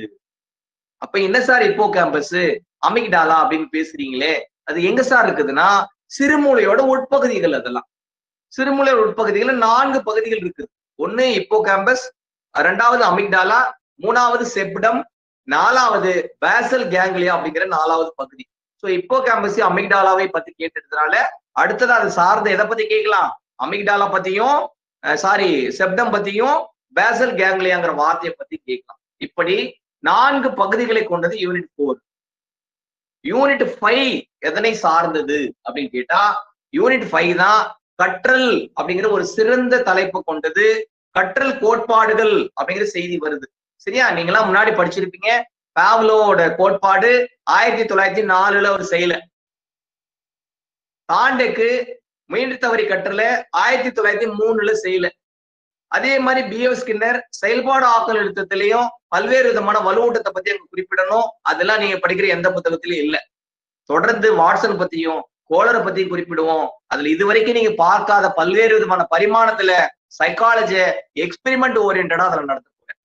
Speaker 2: அப்ப என்ன சார் இப்போ கேம்பஸ் அமிக்டாலா அப்படின்னு பேசுறீங்களே, அது எங்க சார் இருக்குதுன்னா சிறுமூளையோட உட்பகுதிகள். அதெல்லாம் சிறுமூளையோட உட்பகுதிகள் 4 பகுதிகள் இருக்குது. ஒண்ணு இப்போ கேம்பஸ், 2வது அமிக்டாலா, 3வது செப்டம், 4வது பேசல் கேங்லியா அப்படிங்கிற 4வது பகுதி. சோ இப்போ கேம்பஸ் அமிக்டாலாவை பத்தி கேட்டதுனால அடுத்தது அது சார்ந்த எதை பத்தி கேட்கலாம், அமிக்டாலா பத்தியும் செப்டம் பத்தியும் பேசல் கேங்லியாங்கிற வார்த்தையை பத்தி கேட்கலாம். இப்படி 4 பகுதிகளை கொண்டது யூனிட் 4. யூனிட் 5 எதனை சார்ந்தது அப்படின்னு கேட்டா யூனிட் 5 தான் கற்றல் அப்படிங்கிற ஒரு சிறந்த தலைப்பு கொண்டது. கற்றல் கோட்பாடுகள் அப்படிங்கிற செய்தி வருது. சரியா? நீங்களாம் முன்னாடி படிச்சிருப்பீங்க. பாவ்லோவோட கோட்பாடு 1904 ஒரு செயல. தாண்டேக்கு முயன்று தவறி கற்றல 1903 செய்யல. அதே மாதிரி பிஓ ஸ்கின்னர் செயல்பாடு ஆக்கல் எழுத்தத்திலையும் பல்வேறு விதமான வலுவூட்டத்தை பத்தி அங்க குறிப்பிடணும். அதெல்லாம் நீங்க படிக்கிற எந்த புத்தகத்திலயும் இல்லை. தொடர்ந்து வாட்சன் பத்தியும் கோலரை பத்தியும் குறிப்பிடுவோம். அதுல இதுவரைக்கும் நீங்க பார்க்காத பல்வேறு விதமான பரிமாணத்துல சைக்காலஜி எக்ஸ்பெரிமெண்ட் ஓரியன்டா அதுல நடத்த போறேன்.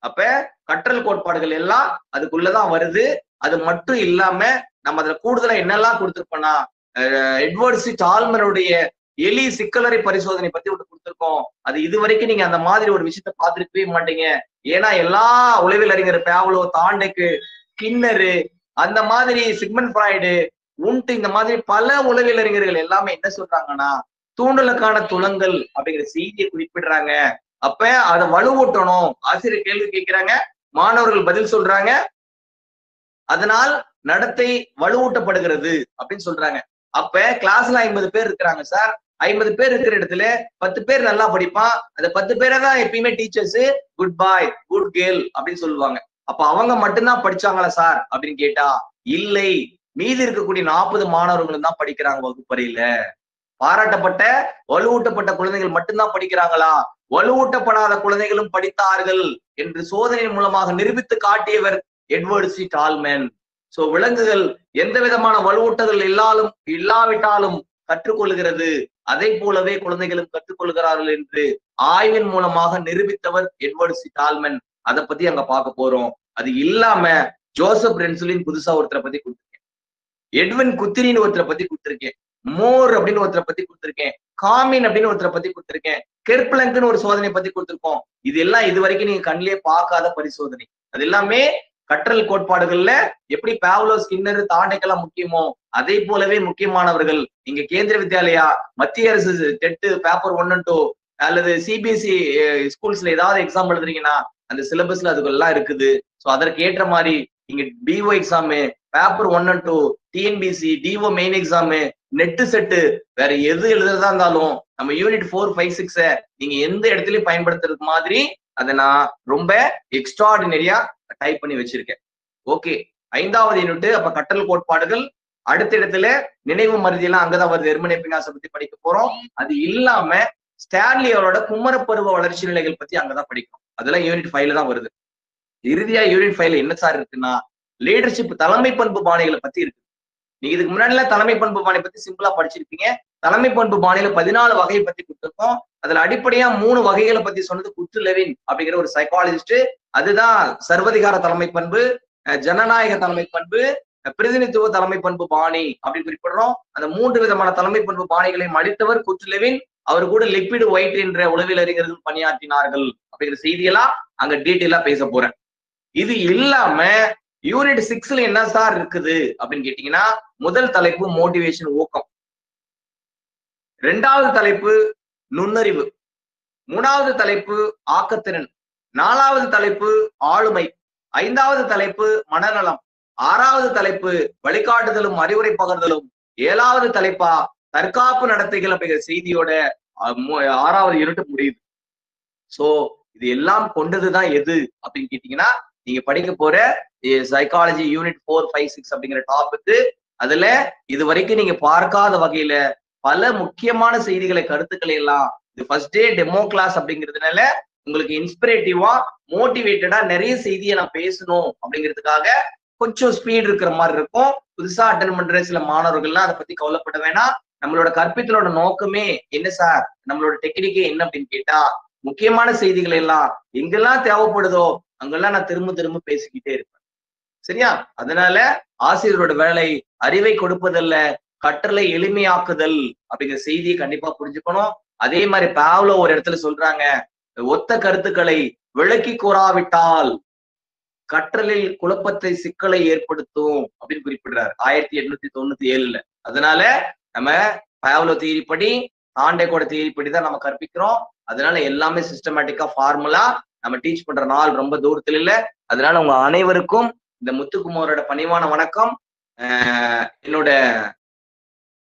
Speaker 2: அப்ப கற்றல் கோட்பாடுகள் எல்லாம் அதுக்குள்ளதான் வருது. அது மட்டும் இல்லாம நம்ம அதுல கூடுதலா என்னெல்லாம் கொடுத்திருப்போம்னா எட்வர்ட் சி டால்மனுடைய எலி சிக்கலறை பரிசோதனை பத்தி ஒன்று கொடுத்திருக்கோம். அது இதுவரைக்கும் நீங்க அந்த மாதிரி ஒரு விஷயத்த பார்த்துருக்கவே மாட்டீங்க. ஏன்னா எல்லா உளவியல் அறிஞர் பாவ்லோ, தாண்டேக்கு, ஸ்கின்னரு, அந்த மாதிரி சிக்மண்ட் ஃப்ராய்டு, உண்டு, இந்த மாதிரி பல உளவியல் அறிஞர்கள் எல்லாமே என்ன சொல்றாங்கன்னா தூண்டலுக்கான துலங்கல் அப்படிங்கிற செய்தியை குறிப்பிடுறாங்க. அப்ப அதை வலுவூட்டணும். ஆசிரியர் கேள்வி கேட்கிறாங்க, மாணவர்கள் பதில் சொல்றாங்க, அதனால் நடத்தை வலுவூட்டப்படுகிறது அப்படின்னு சொல்றாங்க. அப்ப கிளாஸ்ல 50 பேர் இருக்கிறாங்க சார். 50 பேர் இருக்கிற இடத்துல 10 பேர் நல்லா படிப்பான். அந்த 10 பேரை தான் எப்பயுமே டீச்சர்ஸ் குட் பாய், குட் கேர்ள் அப்படின்னு சொல்லுவாங்க. அப்ப அவங்க மட்டும்தான் படிச்சாங்களா சார் அப்படின்னு கேட்டா இல்லை, மீதி இருக்கக்கூடிய 40 மாணவர்களும் தான் படிக்கிறாங்க வகுப்பறையில. பாராட்டப்பட்ட வலுவூட்டப்பட்ட குழந்தைகள் மட்டும்தான் படிக்கிறாங்களா, வலுவூட்டப்படாத குழந்தைகளும் படித்தார்கள் என்று சோதனையின் மூலமாக நிரூபித்து காட்டியவர் எட்வர்ட் சி டால்மன். சோ விலங்குகள் எந்த விதமான வலுவூட்டங்கள் இல்லாவிட்டாலும் கற்றுக்கொள்கிறது, அதை போலவே குழந்தைகளும் கற்றுக்கொள்கிறார்கள் என்று ஆய்வின் மூலமாக நிரூபித்தவர் எட்வர்ட் சி டால்மன். அதை பத்தி அங்க பார்க்க போறோம். அது இல்லாம ஜோசப் ரென்சுலின் புதுசா ஒருத்தரை பத்தி கொடுத்திருக்கேன், எட்வின் குத்திரின்னு ஒருத்தரை பத்தி கொடுத்திருக்கேன், மோர் அப்படின்னு ஒருத்தரை பத்தி கொடுத்திருக்கேன், காமின் அப்படின்னு ஒருத்தரை பத்தி கொடுத்திருக்கேன், கெர்ப்லங்க்னு ஒரு சோதனை பத்தி கொடுத்திருக்கோம். இது எல்லாம் இது வரைக்கும் நீங்க கண்ணிலே பார்க்காத பரிசோதனை. அது எல்லாமே கற்றல் கோட்பாடுகள்ல எப்படி பாவ்லோ, ஸ்கின்னர், தாண்டேக்கெல்லாம் முக்கியமோ அதே போலவே முக்கியமானவர்கள். இங்க கேந்திர வித்யாலயா, மத்திய அரசு டெட் பேப்பர் 1 and 2 அல்லது சிபிஎஸ்இ ஸ்கூல்ஸ்ல ஏதாவது எக்ஸாம் எழுதுறீங்கன்னா அந்த சிலபஸ்ல அதுக்கெல்லாம் இருக்குது. ஸோ அதற்கு ஏற்ற மாதிரி இங்க PO exam, paper 1 and 2, TNPSC, DO main exam, NET SET, வேற எது எழுதுறதா இருந்தாலும் நம்ம யூனிட் 4, 5, 6 நீங்க எந்த இடத்துலயும் பயன்படுத்துறது மாதிரி அதை நான் ரொம்ப எக்ஸ்ட்ராடினரியா டைப் பண்ணி வச்சிருக்கேன். ஓகே, 5வது யூனிட். அப்ப கற்றல் கோட்பாடுகள். அடுத்த இடத்துல நினைவு மருதி எல்லாம் அங்கதான் வருது. எர்மனே பினாசை பத்தி படிக்க போறோம். அது இல்லாம ஸ்டான்லி அவரோட குமரப்பருவ வளர்ச்சி நிலைகள் பத்தி அங்கதான் படிக்கும். அதெல்லாம் யூனிட் 5ல தான் வருது. இறுதியா யூனிட் 5ல என்ன சார் இருக்குன்னா லீடர்ஷிப், தலைமை பண்பு பாணிகளை பத்தி இருக்கு. நீங்க இதுக்கு முன்னாடி தலைமை பண்பு பாணி பத்தி சிம்பிளா படிச்சிருப்பீங்க. தலைமை பண்பு பாணியில 14 வகையை பத்தி கொடுத்திருக்கோம். அதுல அடிப்படையா 3 வகைகளை பத்தி சொன்னது குற்று லெவின் அப்படிங்கிற ஒரு சைக்காலஜிஸ்ட். அதுதான் சர்வதிகார தலைமை பண்பு, ஜனநாயக தலைமை பண்பு, பிரதிநிதித்துவ தலைமை பண்பு பாணி அப்படின்னு குறிப்பிடுறோம். அந்த 3 விதமான தலைமை பண்பு பாணிகளையும் அளித்தவர் குற்று லெவின். அவர் கூட லிப்பிட் ஒயிட் என்ற உளவியல் அறிஞர்கள் பணியாற்றினார்கள் அப்படிங்கிற செய்தியெல்லாம் அங்க டீட்டெயிலா பேச போறேன். இது இல்லாம யூனிட் 6ல என்ன சார் இருக்குது அப்படின்னு கேட்டீங்கன்னா முதல் தலைப்பு மோட்டிவேஷன், ஊக்கம். 2வது தலைப்பு நுண்ணறிவு, 3வது தலைப்பு ஆக்கத்திறன், 4வது தலைப்பு ஆளுமை, 5வது தலைப்பு மனநலம், 6வது தலைப்பு வழிகாட்டுதலும் அறிவுரை பகர்தலும், 7வது தலைப்பா தற்காப்பு நடத்தைகள் அப்படிங்கிற செய்தியோட 6வது யூனிட் முடியுது. சோ இது எல்லாம் கொண்டதுதான் எது அப்படின்னு கேட்டீங்கன்னா நீங்க படிக்க போற சைக்காலஜி யூனிட் 4, 5, 6 அப்படிங்கிற டாபிக். அதுல இது வரைக்கும் நீங்க பார்க்காத வகையில பல முக்கியமான செய்திகளை, கருத்துக்களை எல்லாம் இது ஃபர்ஸ்ட் டே டெமோ கிளாஸ் அப்படிங்கிறதுனால உங்களுக்கு இன்ஸ்பிரேட்டிவா மோட்டிவேட்டடா நிறைய செய்தியை நான் பேசணும் அப்படிங்கிறதுக்காக கொஞ்சம் ஸ்பீட் இருக்கிற மாதிரி இருக்கும். புதுசா அட்டன் பண்ற சில மாணவர்கள்லாம் அதை பத்தி கவலைப்பட வேணாம். நம்மளோட கற்பித்தலோட நோக்கமே என்ன சார், நம்மளோட டெக்னிக்கே என்ன அப்படின்னு கேட்டா முக்கியமான செய்திகள் எல்லாம் எங்கெல்லாம் தேவைப்படுதோ அங்கெல்லாம் நான் திரும்ப திரும்ப பேசிக்கிட்டே இருப்பேன். சரியா? அதனால ஆசிரியரோட வேலை அறிவை கொடுப்பதல்ல, கற்றலை எளிமையாக்குதல் அப்படிங்கிற செய்தியை கண்டிப்பா புரிஞ்சுக்கணும். அதே மாதிரி பாவ்லோ ஒரு இடத்துல சொல்றாங்க, ஒத்த கருத்துக்களை விளக்கி கூறாவிட்டால் கற்றலில் குழப்பத்தை, சிக்கலை ஏற்படுத்தும் அப்படின்னு குறிப்பிடுறாரு 1897. அதனால நம்ம பாவ்லோ தியரி படி, தாண்டேகோட தியரி படி தான் நம்ம கற்பிக்கிறோம். அதனால எல்லாமே சிஸ்டமேட்டிக்கா ஃபார்முலா நம்ம டீச் பண்ற நாள் ரொம்ப தூரத்துல இல்ல. அதனால உங்க அனைவருக்கும் இந்த முத்துக்குமாரோட பணிவான வணக்கம். என்னோட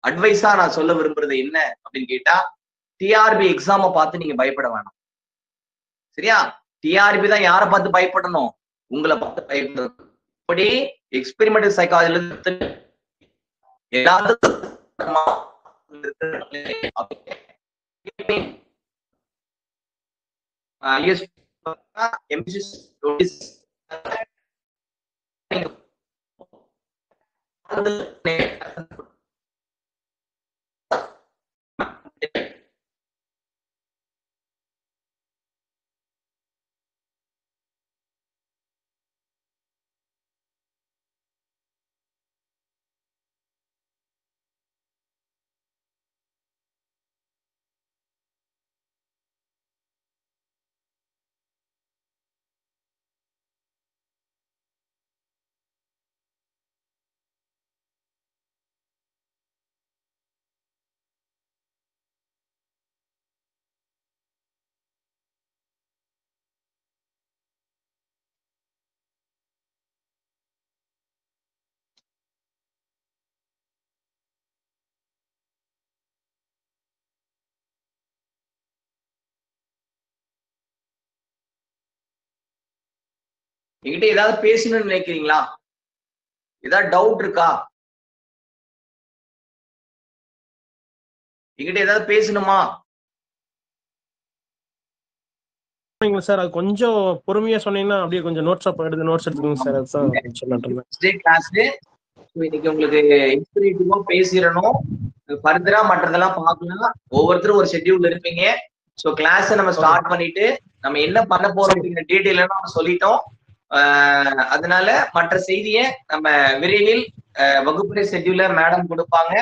Speaker 2: அட்வைஸா நான் சொல்ல விரும்புறது என்ன அப்படின்னு கேட்டா, டிஆர்பி எக்ஸாமை பார்த்து நீங்க பயப்பட வேணாம். சரியா? டிஆர்பி தான் யாரை பார்த்து பயப்படணும்? உங்களை பார்த்து பயப்படணும். இப்படி எக்ஸ்பெரிமெண்டல் சைக்காலஜி எல்லாத்துக்கும் என்கிட்ட ஏதாவது பேசணும்னு நினைக்கிறீங்களா? ஏதாவது டவுட் இருக்கா? என்கிட்ட ஏதாவது பேசணுமா?
Speaker 6: சார் அது கொஞ்சம் பொறுமையா சொன்னீங்கன்னா அப்படியே கொஞ்சம் நோட்ஸ் எடுத்துக்கோங்க சார்.
Speaker 2: இன்னைக்கு உங்களுக்கு இன்ஸ்பிரேட்டிவா பேசிடணும். ஃபர்தரா மற்றதெல்லாம் பார்க்கலாம். ஒவ்வொருத்தரும் ஒரு ஷெட்யூல் இருப்பீங்க. ஸோ கிளாஸை நம்ம ஸ்டார்ட் பண்ணிட்டு நம்ம என்ன பண்ண போறோம் அப்படிங்கிற டீட்டெயில் நம்ம சொல்லிட்டோம். அதனால மற்ற செய்தியை நம்ம விரைவில் வகுப்பறை ஷெட்யூல மேடம் கொடுப்பாங்க.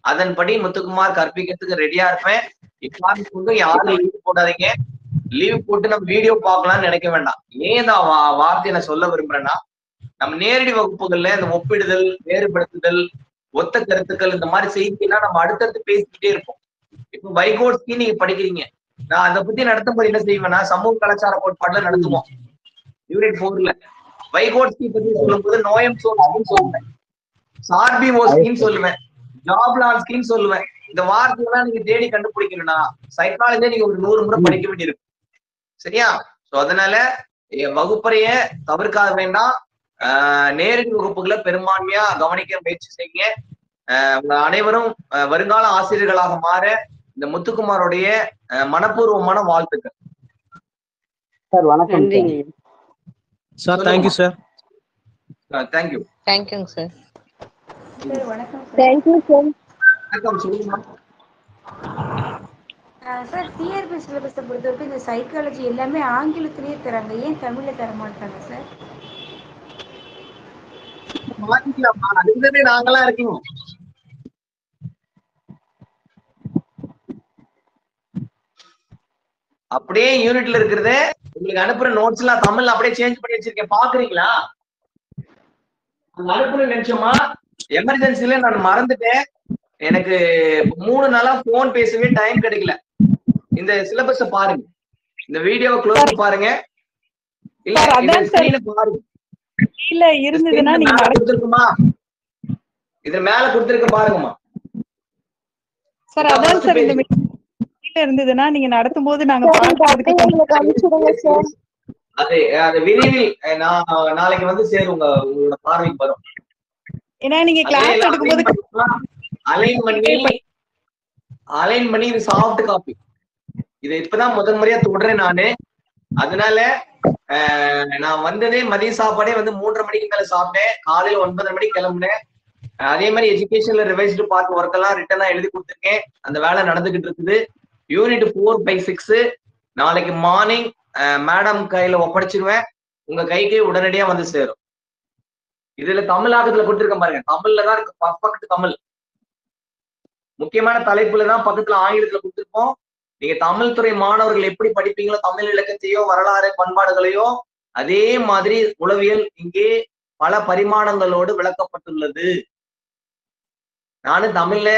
Speaker 2: அதன்படி முத்துக்குமார் கற்பிக்கிறதுக்கு ரெடியா இருப்பேன். இப்போ யாரும் லீவ் போடாதீங்க. லீவ் போட்டு நம்ம வீடியோ பார்க்கலாம்னு நினைக்க வேண்டாம். ஏன் தான் வார்த்தையை நான் சொல்ல விரும்புறேன்னா, நம்ம நேரடி வகுப்புகள்ல இந்த ஒப்பிடுதல், வேறுபடுத்துதல், ஒத்த கருத்துக்கள், இந்த மாதிரி செய்தியெல்லாம் நம்ம அடுத்தடுத்து பேசிக்கிட்டே இருப்போம். இப்போ வைகோட்ஸ்கி நீங்க படிக்கிறீங்க, நான் அதை பத்தி நடத்தும்போது என்ன செய்வேன்னா, சமூக கலாச்சார கோட்பாடுல நடத்துவோம். யூனிட் 4ல வைகோட்ஸ்கி பத்தி சொல்லும்போது நோயம் சோம்ஸ்கின்னு சொல்லுவேன், சார்பிவோஸ்கின்னு சொல்லுவேன், ஜாப்லான்ஸ்கின்னு சொல்லுவேன். இந்த வார்த்தையெல்லாம் நீங்க தேடி கண்டுபிடிக்கணும்னா சைக்காலஜியா நீங்க ஒரு 100 முறை படிக்க வேண்டியிருக்கும். சரியா? சோ அதனால வகுப்பறைய தவிர்க்காத வேண்டாம். நேரடி வகுப்புகளை பெரும்பான்மையா கவனிக்க முயற்சி செய்யுங்க. உங்க அனைவரும் வருங்கால ஆசிரியர்களாக மாற இந்த முத்துக்குமாரோடைய மனப்பூர்வமான வாழ்த்துக்கள்.
Speaker 5: சார் வணக்கம்
Speaker 6: சார். Thank you sir.
Speaker 2: தேங்க்யூ.
Speaker 7: தேங்க்யூங்க சார்.
Speaker 8: வணக்கம். Thank you sir.
Speaker 2: வணக்கம். சொல்லுங்கம்மா.
Speaker 8: சார், டிஆர்பி சிலபஸை பொறுத்தவரைக்கும் இந்த சைக்காலஜி எல்லாமே ஆங்கிலத்திலேயே தராங்க, ஏன் தமிழ்ல தர மாட்டாங்க சார்?
Speaker 2: மாத்திக்கலாமா, அதுக்குதானே நாங்கெல்லாம் இருக்கோம். அப்படியே யூனிட்ல இருக்கிறது உங்களுக்கு அனுப்புற நோட்ஸ் எல்லாம் தமிழ்ல அப்படியே சேஞ்ச் பண்ணி வச்சிருக்கேன், பாக்குறீங்களா? அனுப்புற நிமிஷமா எமர்ஜென்சில நான் மறந்துட்டேன். எனக்கு 3 நாளா போன் பேசவே டைம் கிடைக்கல. இந்த சிலபஸ பாருங்க, இந்த வீடியோவை க்ளோஸ் பாருங்க. இல்ல இந்த ஸ்கிரீனை பாருங்க.
Speaker 9: இல்ல இருந்ததுன்னா நீங்க
Speaker 2: கொடுத்திருக்குமா? இது மேல கொடுத்திருக்க பாருங்கம்மா.
Speaker 9: சார். அதான் சார் இந்த இருந்ததுன்னா நீங்க நடத்தும் போது நாங்க பார்க்கிறதுக்கு
Speaker 2: அது விரைவில் நான் நாளைக்கு வந்து சேரும் உங்களோட பார்வைக்கு வரும்.
Speaker 9: ஏன்னா நீங்க கிளாஸ் எடுக்கும்போது
Speaker 2: அலைன் பண்ணி இது சாஃப்ட் காப்பி. இதை இப்பதான் முதல் முறையா தொடறேன் நானு. அதனால நான் வந்ததே மதிய சாப்பாடே வந்து 3:30 மணிக்கு மேல சாப்பிட்டேன். காலையில 9:30 மணிக்கு கிளம்புனேன். அதே மாதிரி எஜுகேஷன்ல ரிவைஸ்டு பார்ட் ஒர்க் எல்லாம் ரிட்டனா எழுதி கொடுத்துருக்கேன். அந்த வேலை நடந்துகிட்டு இருக்குது. யூனிட் 4/6 நாளைக்கு மார்னிங் மேடம் கையில ஒப்படைச்சிருவேன். உங்க கைக்கே உடனடியா வந்து சேரும். இதுல தமிழாக்கத்துல கொடுத்துருக்கேன் பாருங்க. தமிழ்ல தான் இருக்கு, பர்ஃபெக்ட் தமிழ். முக்கியமான தலைப்புல தான் பக்கத்துல ஆங்கிலத்துல கொடுத்துருக்கோம். நீங்க தமிழ் துறை மாணவர்கள் எப்படி படிப்பீங்களோ தமிழ் இலக்கியத்தையோ வரலாறு பண்பாடுகளையோ அதே மாதிரி உளவியல் இங்கே பல பரிமாணங்களோடு விளக்கப்பட்டுள்ளது. நானும் தமிழ்ல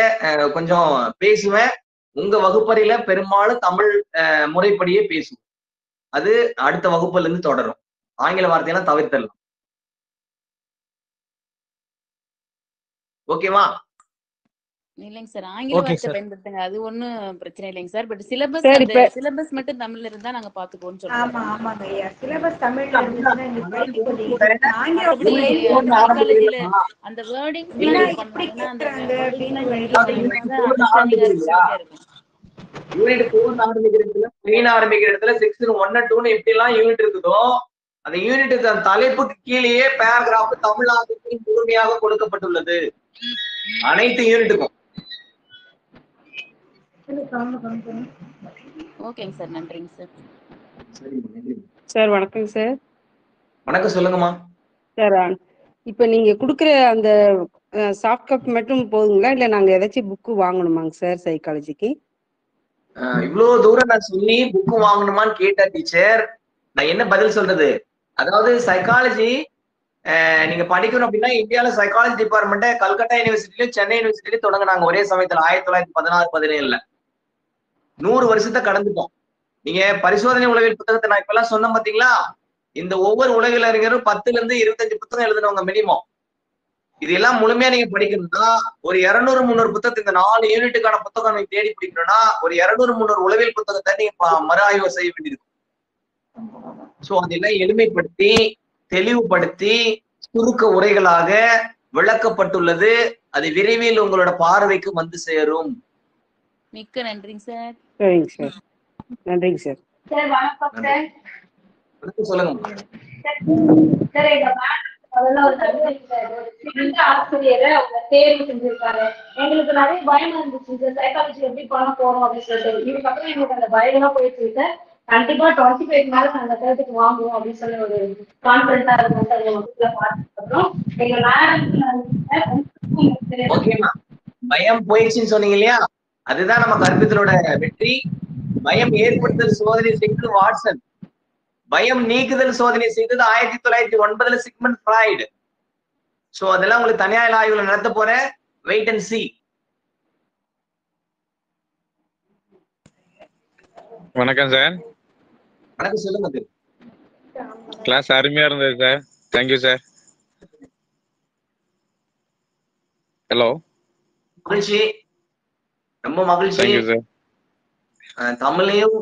Speaker 2: கொஞ்சம் பேசுவேன். உங்க வகுப்பறையில பெரும்பாலும் தமிழ் முறைப்படியே பேசுவோம். அது அடுத்த வகுப்புல இருந்து தொடரும். ஆங்கில வார்த்தையெல்லாம் தவிர்த்தரலாம்.
Speaker 7: ஓகேவா?
Speaker 10: இல்லைங்க சார், ஆங்கில வார்த்தை பயன்படுத்துங்க, அது ஒண்ணும் பிரச்சனை இல்லைங்க சார். பட் சிலபஸ் மட்டும் தமிழ்ல இருந்தா நாங்க பாத்துக்குவோம்னு சொல்றோம்.
Speaker 8: ஆமா ஆமாங்க ஐயா, சிலபஸ் தமிழ்ல இருந்துச்சுன்னா
Speaker 10: அந்த வேர்டிங்
Speaker 2: யூனிட் 4 ஆரம்பிக்கிற இடத்துல 6 1 2 எப்படி எல்லாம் யூனிட் இருக்குதோ அந்த யூனிட் தலைப்புக்கு கீழேயே பேராகிராஃப் தமிழ் ஆங்கிலத்தில் முழுமையாக கொடுக்கப்பட்டுள்ளது அனைத்து யூனிட்டுக்கும்.
Speaker 10: ஓகேங்க சார், நன்றிங்க சார்.
Speaker 3: சார் வணக்கம் சார்.
Speaker 2: வணக்கம், சொல்லுங்கம்மா.
Speaker 3: சார் இப்போ நீங்க கொடுக்குற அந்த சாஃப்ட் காப்பி மட்டும் போதுங்களா, இல்லை நாங்க ஏதாச்சும் புக்கு வாங்கணுமாங்க சார் சைக்காலஜிக்கு?
Speaker 2: இவ்வளவு தூரம் நான் சொல்லி புக்கு வாங்கணுமான்னு கேட்ட டீச்சர், நான் என்ன பதில் சொல்றது? அதாவது சைக்காலஜி நீங்க படிக்கணும் அப்படின்னா இந்தியாவில சைக்காலஜி டிபார்ட்மெண்ட் கல்கட்டா யூனிவர்சிட்டிலையும் சென்னை யூனிவர்சிட்டிலையும் தொடங்கினாங்க ஒரே சமயத்துல 1916-17. 100 வருஷத்தை கடந்துட்டோம். நீங்க பரிசோதனை உளவியல் புத்தகத்தை நான் இப்பெல்லாம் சொன்னேன் பாத்தீங்களா, இந்த ஒவ்வொரு உளவியல் அறிஞரும் 10 இருந்து 25 புத்தகம் எழுதுனவங்க மினிமம். இதெல்லாம் முழுமையா நீங்க படிக்கணும்னா ஒரு 200-300 புத்தகத்தை, இந்த 4 யூனிட்டுக்கான புத்தகம் நீங்க தேடி பிடிக்கணும்னா ஒரு 200-300 உளவியல் புத்தகத்தை நீங்க மறு ஆய்வு செய்ய வேண்டியிருக்கும். சோ அதெல்லாம் எளிமைப்படுத்தி தெளிவுபடுத்தி சுருக்க உரைகளாக விளக்கப்பட்டுள்ளது. அது விரைவில் உங்களோட பார்வைக்கு வந்து சேரும்.
Speaker 10: மிக்க நன்றிங்க சார்.
Speaker 3: சரிங்க சார், நன்றிங்க சார்.
Speaker 8: சார் வணக்கம் சார்.
Speaker 2: சொல்லுங்க
Speaker 8: சார், எங்க அதெல்லாம் ஒரு சிறந்த ஆசிரியரை அவங்க தேர்வு செஞ்சிருக்காரு. எங்களுக்கு நிறைய பயம் இருந்துச்சு சார், சைக்காலஜி எப்படி பண்ண போறோம் அப்படின்னு சொல்லிட்டு. இதுக்கப்புறம் எங்களுக்கு அந்த பயம் எல்லாம் போயிட்டு சார். கண்டிப்பா 25 மேல நாங்க தேர்வுக்கு வாங்குவோம் அப்படின்னு சொல்லி ஒரு கான்பிடன்டா இருக்கும் சார். வகுப்புல பார்த்ததுக்கப்புறம் எங்க
Speaker 2: ஓகேமா, பயம் போயிடுச்சுன்னு சொன்னீங்க இல்லையா, அதுதான் நம்ம கற்பித்தலோட வெற்றி. பயம் ஏற்படுத்தல் சோதனை செய்தது வாட்சன், பயம் நீக்குதல் சோதனை செய்தது 1909 சிக்மண்ட் ஃப்ராய்டு. சோ அதெல்லாம் உங்களுக்கு தனியார் ஆய்வுல நடத்த போறேன். Wait and see.
Speaker 4: வணக்கம் சார்.
Speaker 2: வணக்கம், சொல்லுங்க.
Speaker 4: கிளாஸ் அருமையா இருந்தது சார். Thank you sir. ஹலோ,
Speaker 2: மகிழ்ச்சி, ரொம்ப மகிழ்ச்சி. தமிழையும்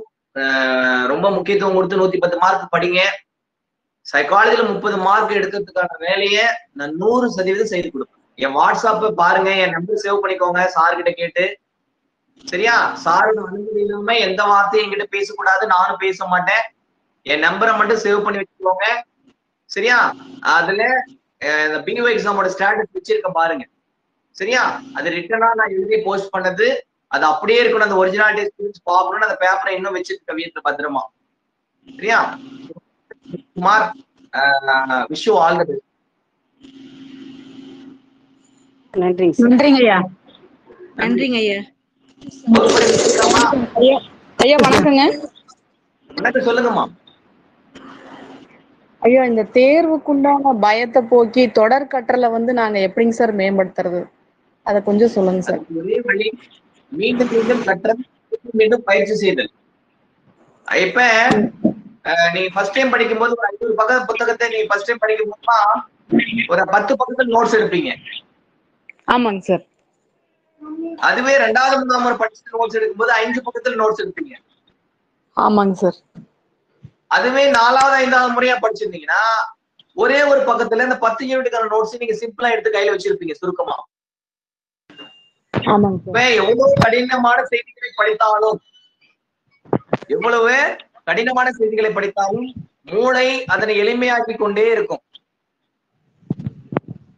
Speaker 2: ரொம்ப முக்கியத்துவம் கொடுத்து 110 மார்க் படிங்க. சைக்காலஜில 30 மார்க் எடுக்கிறதுக்கான வேலையை நான் 100% செய்து கொடுப்பேன். என் வாட்ஸ்அப்பை பாருங்க, என் நம்பர் சேவ் பண்ணிக்கோங்க, சார்கிட்ட கேட்டு. சரியா? சாரோட அனுமதி இல்லாம எந்த வார்த்தையும் என்கிட்ட பேசக்கூடாது, நானும் பேச மாட்டேன். என் நம்பரை மட்டும் சேவ் பண்ணி வச்சுக்கோங்க. சரியா? அதுல பிஓ எக்ஸாமோட ஸ்டேட்டஸ் வச்சிருக்க பாருங்க. சரியா? அது ரிட்டனா நான் எழுதி போஸ்ட் பண்ணது, அது அப்படியே இருக்கணும். அந்த ஒரிஜினாலிட்டி ஸ்கிரிப்ட்ஸ் பார்க்கணும்னு அந்த பேப்பரை இன்னும் வச்சிருக்க வீட்டுல பத்திரமா. சரியா? Kumar, wish you all the best.
Speaker 3: நன்றிங்க
Speaker 9: ஐயா. நன்றிங்க ஐயா.
Speaker 3: ஐயா வணக்கங்க.
Speaker 2: வணக்கம், சொல்லுங்கம்மா.
Speaker 9: ஐயா, இந்த தேர்வுக்குண்டான பயத்தை போக்கி தொடர் கற்றலை வந்து நாங்க எப்படிங்க சார் மேம்படுத்துறது, அதை கொஞ்சம் சொல்லுங்க சார்.
Speaker 2: ஒரே வழி, மீண்டும் மீண்டும் கற்றல், மீண்டும் பயிற்சி செய்தல். இப்ப நீங்க ஃபர்ஸ்ட் டைம் படிக்கும் போது ஒரு 500 பக்க புத்தகத்தை நீங்க ஃபர்ஸ்ட் டைம் படிக்கும் போதுமா ஒரு 10 பக்கத்துல நோட்ஸ் எடுப்பீங்க.
Speaker 9: ஆமாங்க சார்.
Speaker 2: அதுவே 2வது 3ஆம் முறை படிச்சுட்டு நோட்ஸ் எடுக்கும்போது 5 பக்கத்துல நோட்ஸ் எடுப்பீங்க.
Speaker 9: ஆமாங்க சார்.
Speaker 2: அதுவே 4வது 5வது முறையா படிச்சிருந்தீங்கன்னா ஒரே ஒரு பக்கத்துல இந்த 10 யூனிட்டுக்கான நோட்ஸ் நீங்க சிம்பிளா எடுத்து கையில வச்சிருப்பீங்க சுருக்கமா. எவ்வளவு கடினமான செய்திகளை படித்தாலும் மூளை அதனை எளிமையாக்கி கொண்டே இருக்கும்.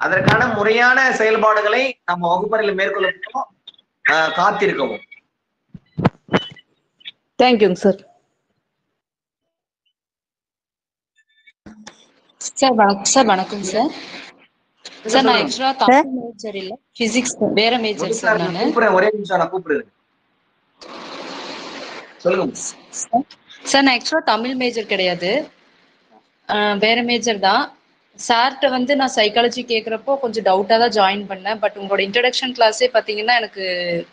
Speaker 2: அதற்கான முறையான செயல்பாடுகளை நம்ம வகுப்பறையில் மேற்கொள்ளவும் காத்திருக்கவும்.
Speaker 9: தேங்க்யூங்க சார்.
Speaker 10: சார் வணக்கம் சார். சார் நான் எக்ஸ்ட்ரா தமிழ் மேஜர் இல்ல, பிசிக்ஸ் வேற மேஜர் சார். நான்
Speaker 2: கூப்பிடுறேன், ஒரே நிமிஷம் நான் கூப்பிடுறேன். சொல்லுங்க
Speaker 10: சார். நான் எக்ஸ்ட்ரா தமிழ் மேஜர் கிடையாது, வேற மேஜர் தான். சார்கிட்ட வந்து நான் சைக்காலஜி கேட்குறப்போ கொஞ்சம் டவுட்டாக தான் ஜாயின் பண்ணேன். பட் உங்களோட இன்ட்ரடக்ஷன் கிளாஸே பார்த்தீங்கன்னா எனக்கு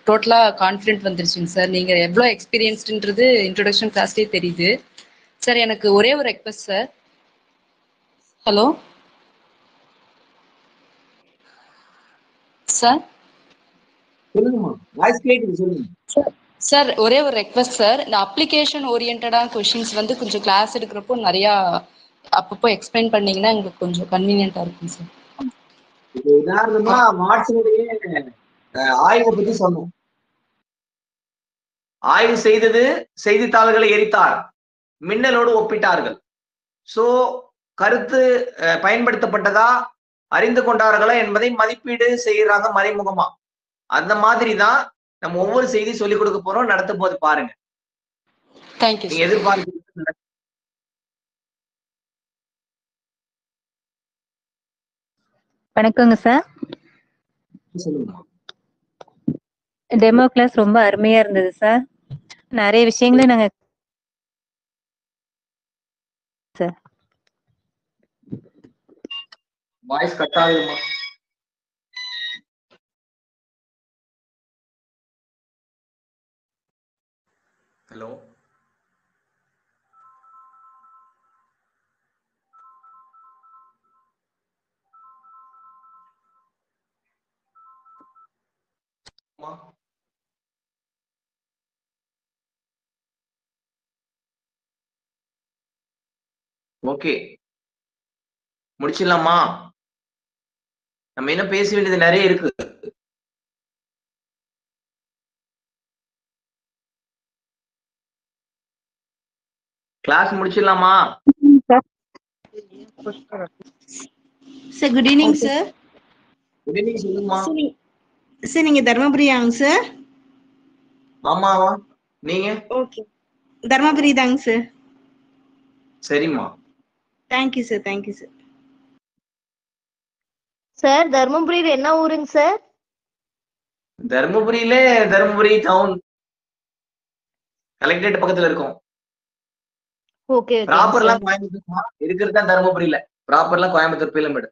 Speaker 10: டோட்டலாக கான்ஃபிடென்ட் வந்துருச்சுங்க சார். நீங்கள் எவ்வளோ எக்ஸ்பீரியன்ஸ்டுன்றது இன்ட்ரடக்ஷன் கிளாஸ்லேயே தெரியுது சார். எனக்கு ஒரே ஒரு request sir. Hello sir. Sir ஒரே ஒரு ரெக்வஸ்ட் சார். இந்த அப்ளிகேஷன் ஓரியன்டான கொஷின்ஸ் வந்து கொஞ்சம் கிளாஸ் எடுக்கிறப்போ நிறையா அப்பப்போ எக்ஸ்பிளைன் பண்ணீங்கன்னா எங்களுக்கு கொஞ்சம் கன்வீனியன்ட்டா இருக்கும் சார்.
Speaker 2: உதாரணமா மார்க்ஸினுடைய ஆய்வை பத்தி சொன்னோம். ஆய்வு செய்தது, செய்தித்தாள்களை எரித்தார், மின்னலோடு ஒப்பிட்டார்கள். சோ கருத்து பயன்படுத்தப்பட்டதா, அறிந்து கொண்டார்களா என்பதை மதிப்பீடு செய்யறாங்க மறைமுகமா. அந்த மாதிரி தான் நம்ம ஒவ்வொரு செய்தி சொல்லிக் கொடுக்க போறோம், நடத்தும் போது பாருங்க. நீங்க எதிர்பார்க்க.
Speaker 7: வணக்கங்க சார். டெமோ கிளாஸ் ரொம்ப அருமையா இருந்தது சார். நிறைய விஷயங்களை நாங்க சார்.
Speaker 2: வாய்ஸ் கட் ஆகுமா? ஹலோ ஓகே, முடிச்சிடலாமா? நம்ம என்ன பேச வேண்டியது நிறைய இருக்கு. கிளாஸ் முடிச்சிடலாமா?
Speaker 11: Sir good evening sir.
Speaker 2: Good evening. சொல்லுமா
Speaker 11: சார். நீங்க தர்மபுரியாங்க சார்?
Speaker 2: ஆமாவா, நீங்க?
Speaker 11: ஓகே, தர்மபுரி தாங்க சார்.
Speaker 2: சரிம்மா,
Speaker 11: thank you sir. Thank you sir.
Speaker 8: Sir தர்மபுரியில என்ன ஊருங்க சார்?
Speaker 2: தர்மபுரியில தர்மபுரி டவுன் கலெக்டரேட் பக்கத்துல இருக்கும்.
Speaker 8: ஓகே.
Speaker 2: ப்ராப்பர்லாம் கோயம்புத்தூர் இருக்கிறது தான் தர்மபுரியில. ப்ராப்பர்லாம் கோயம்புத்தூர் பீலமேடு.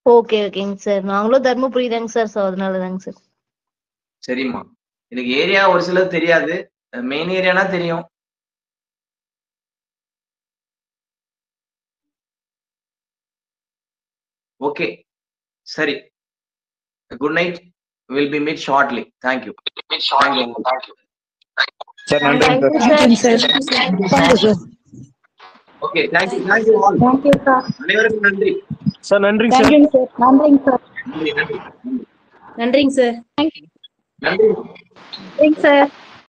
Speaker 8: ஓகே ஓகேங்க சார். நாங்களும் தர்மபுரி தாங்க சார். ஸோ அதனால தாங்க சார்.
Speaker 2: சரிம்மா, எனக்கு ஏரியா ஒரு சிலது தெரியாது, மெயின் ஏரியானா தெரியும். ஓகே சரி, good night. Will be meet shortly. Thank you.
Speaker 1: Sir நன்றி sir.
Speaker 2: Okay, thank you. Thank you all. அனைவருக்கும் நன்றி
Speaker 6: சார். நன்றிங்க சார்.
Speaker 7: நன்றிங்க சார்.
Speaker 2: நன்றி.
Speaker 11: நன்றிங்க சார்.
Speaker 2: நன்றி
Speaker 7: நன்றிங்க சார்.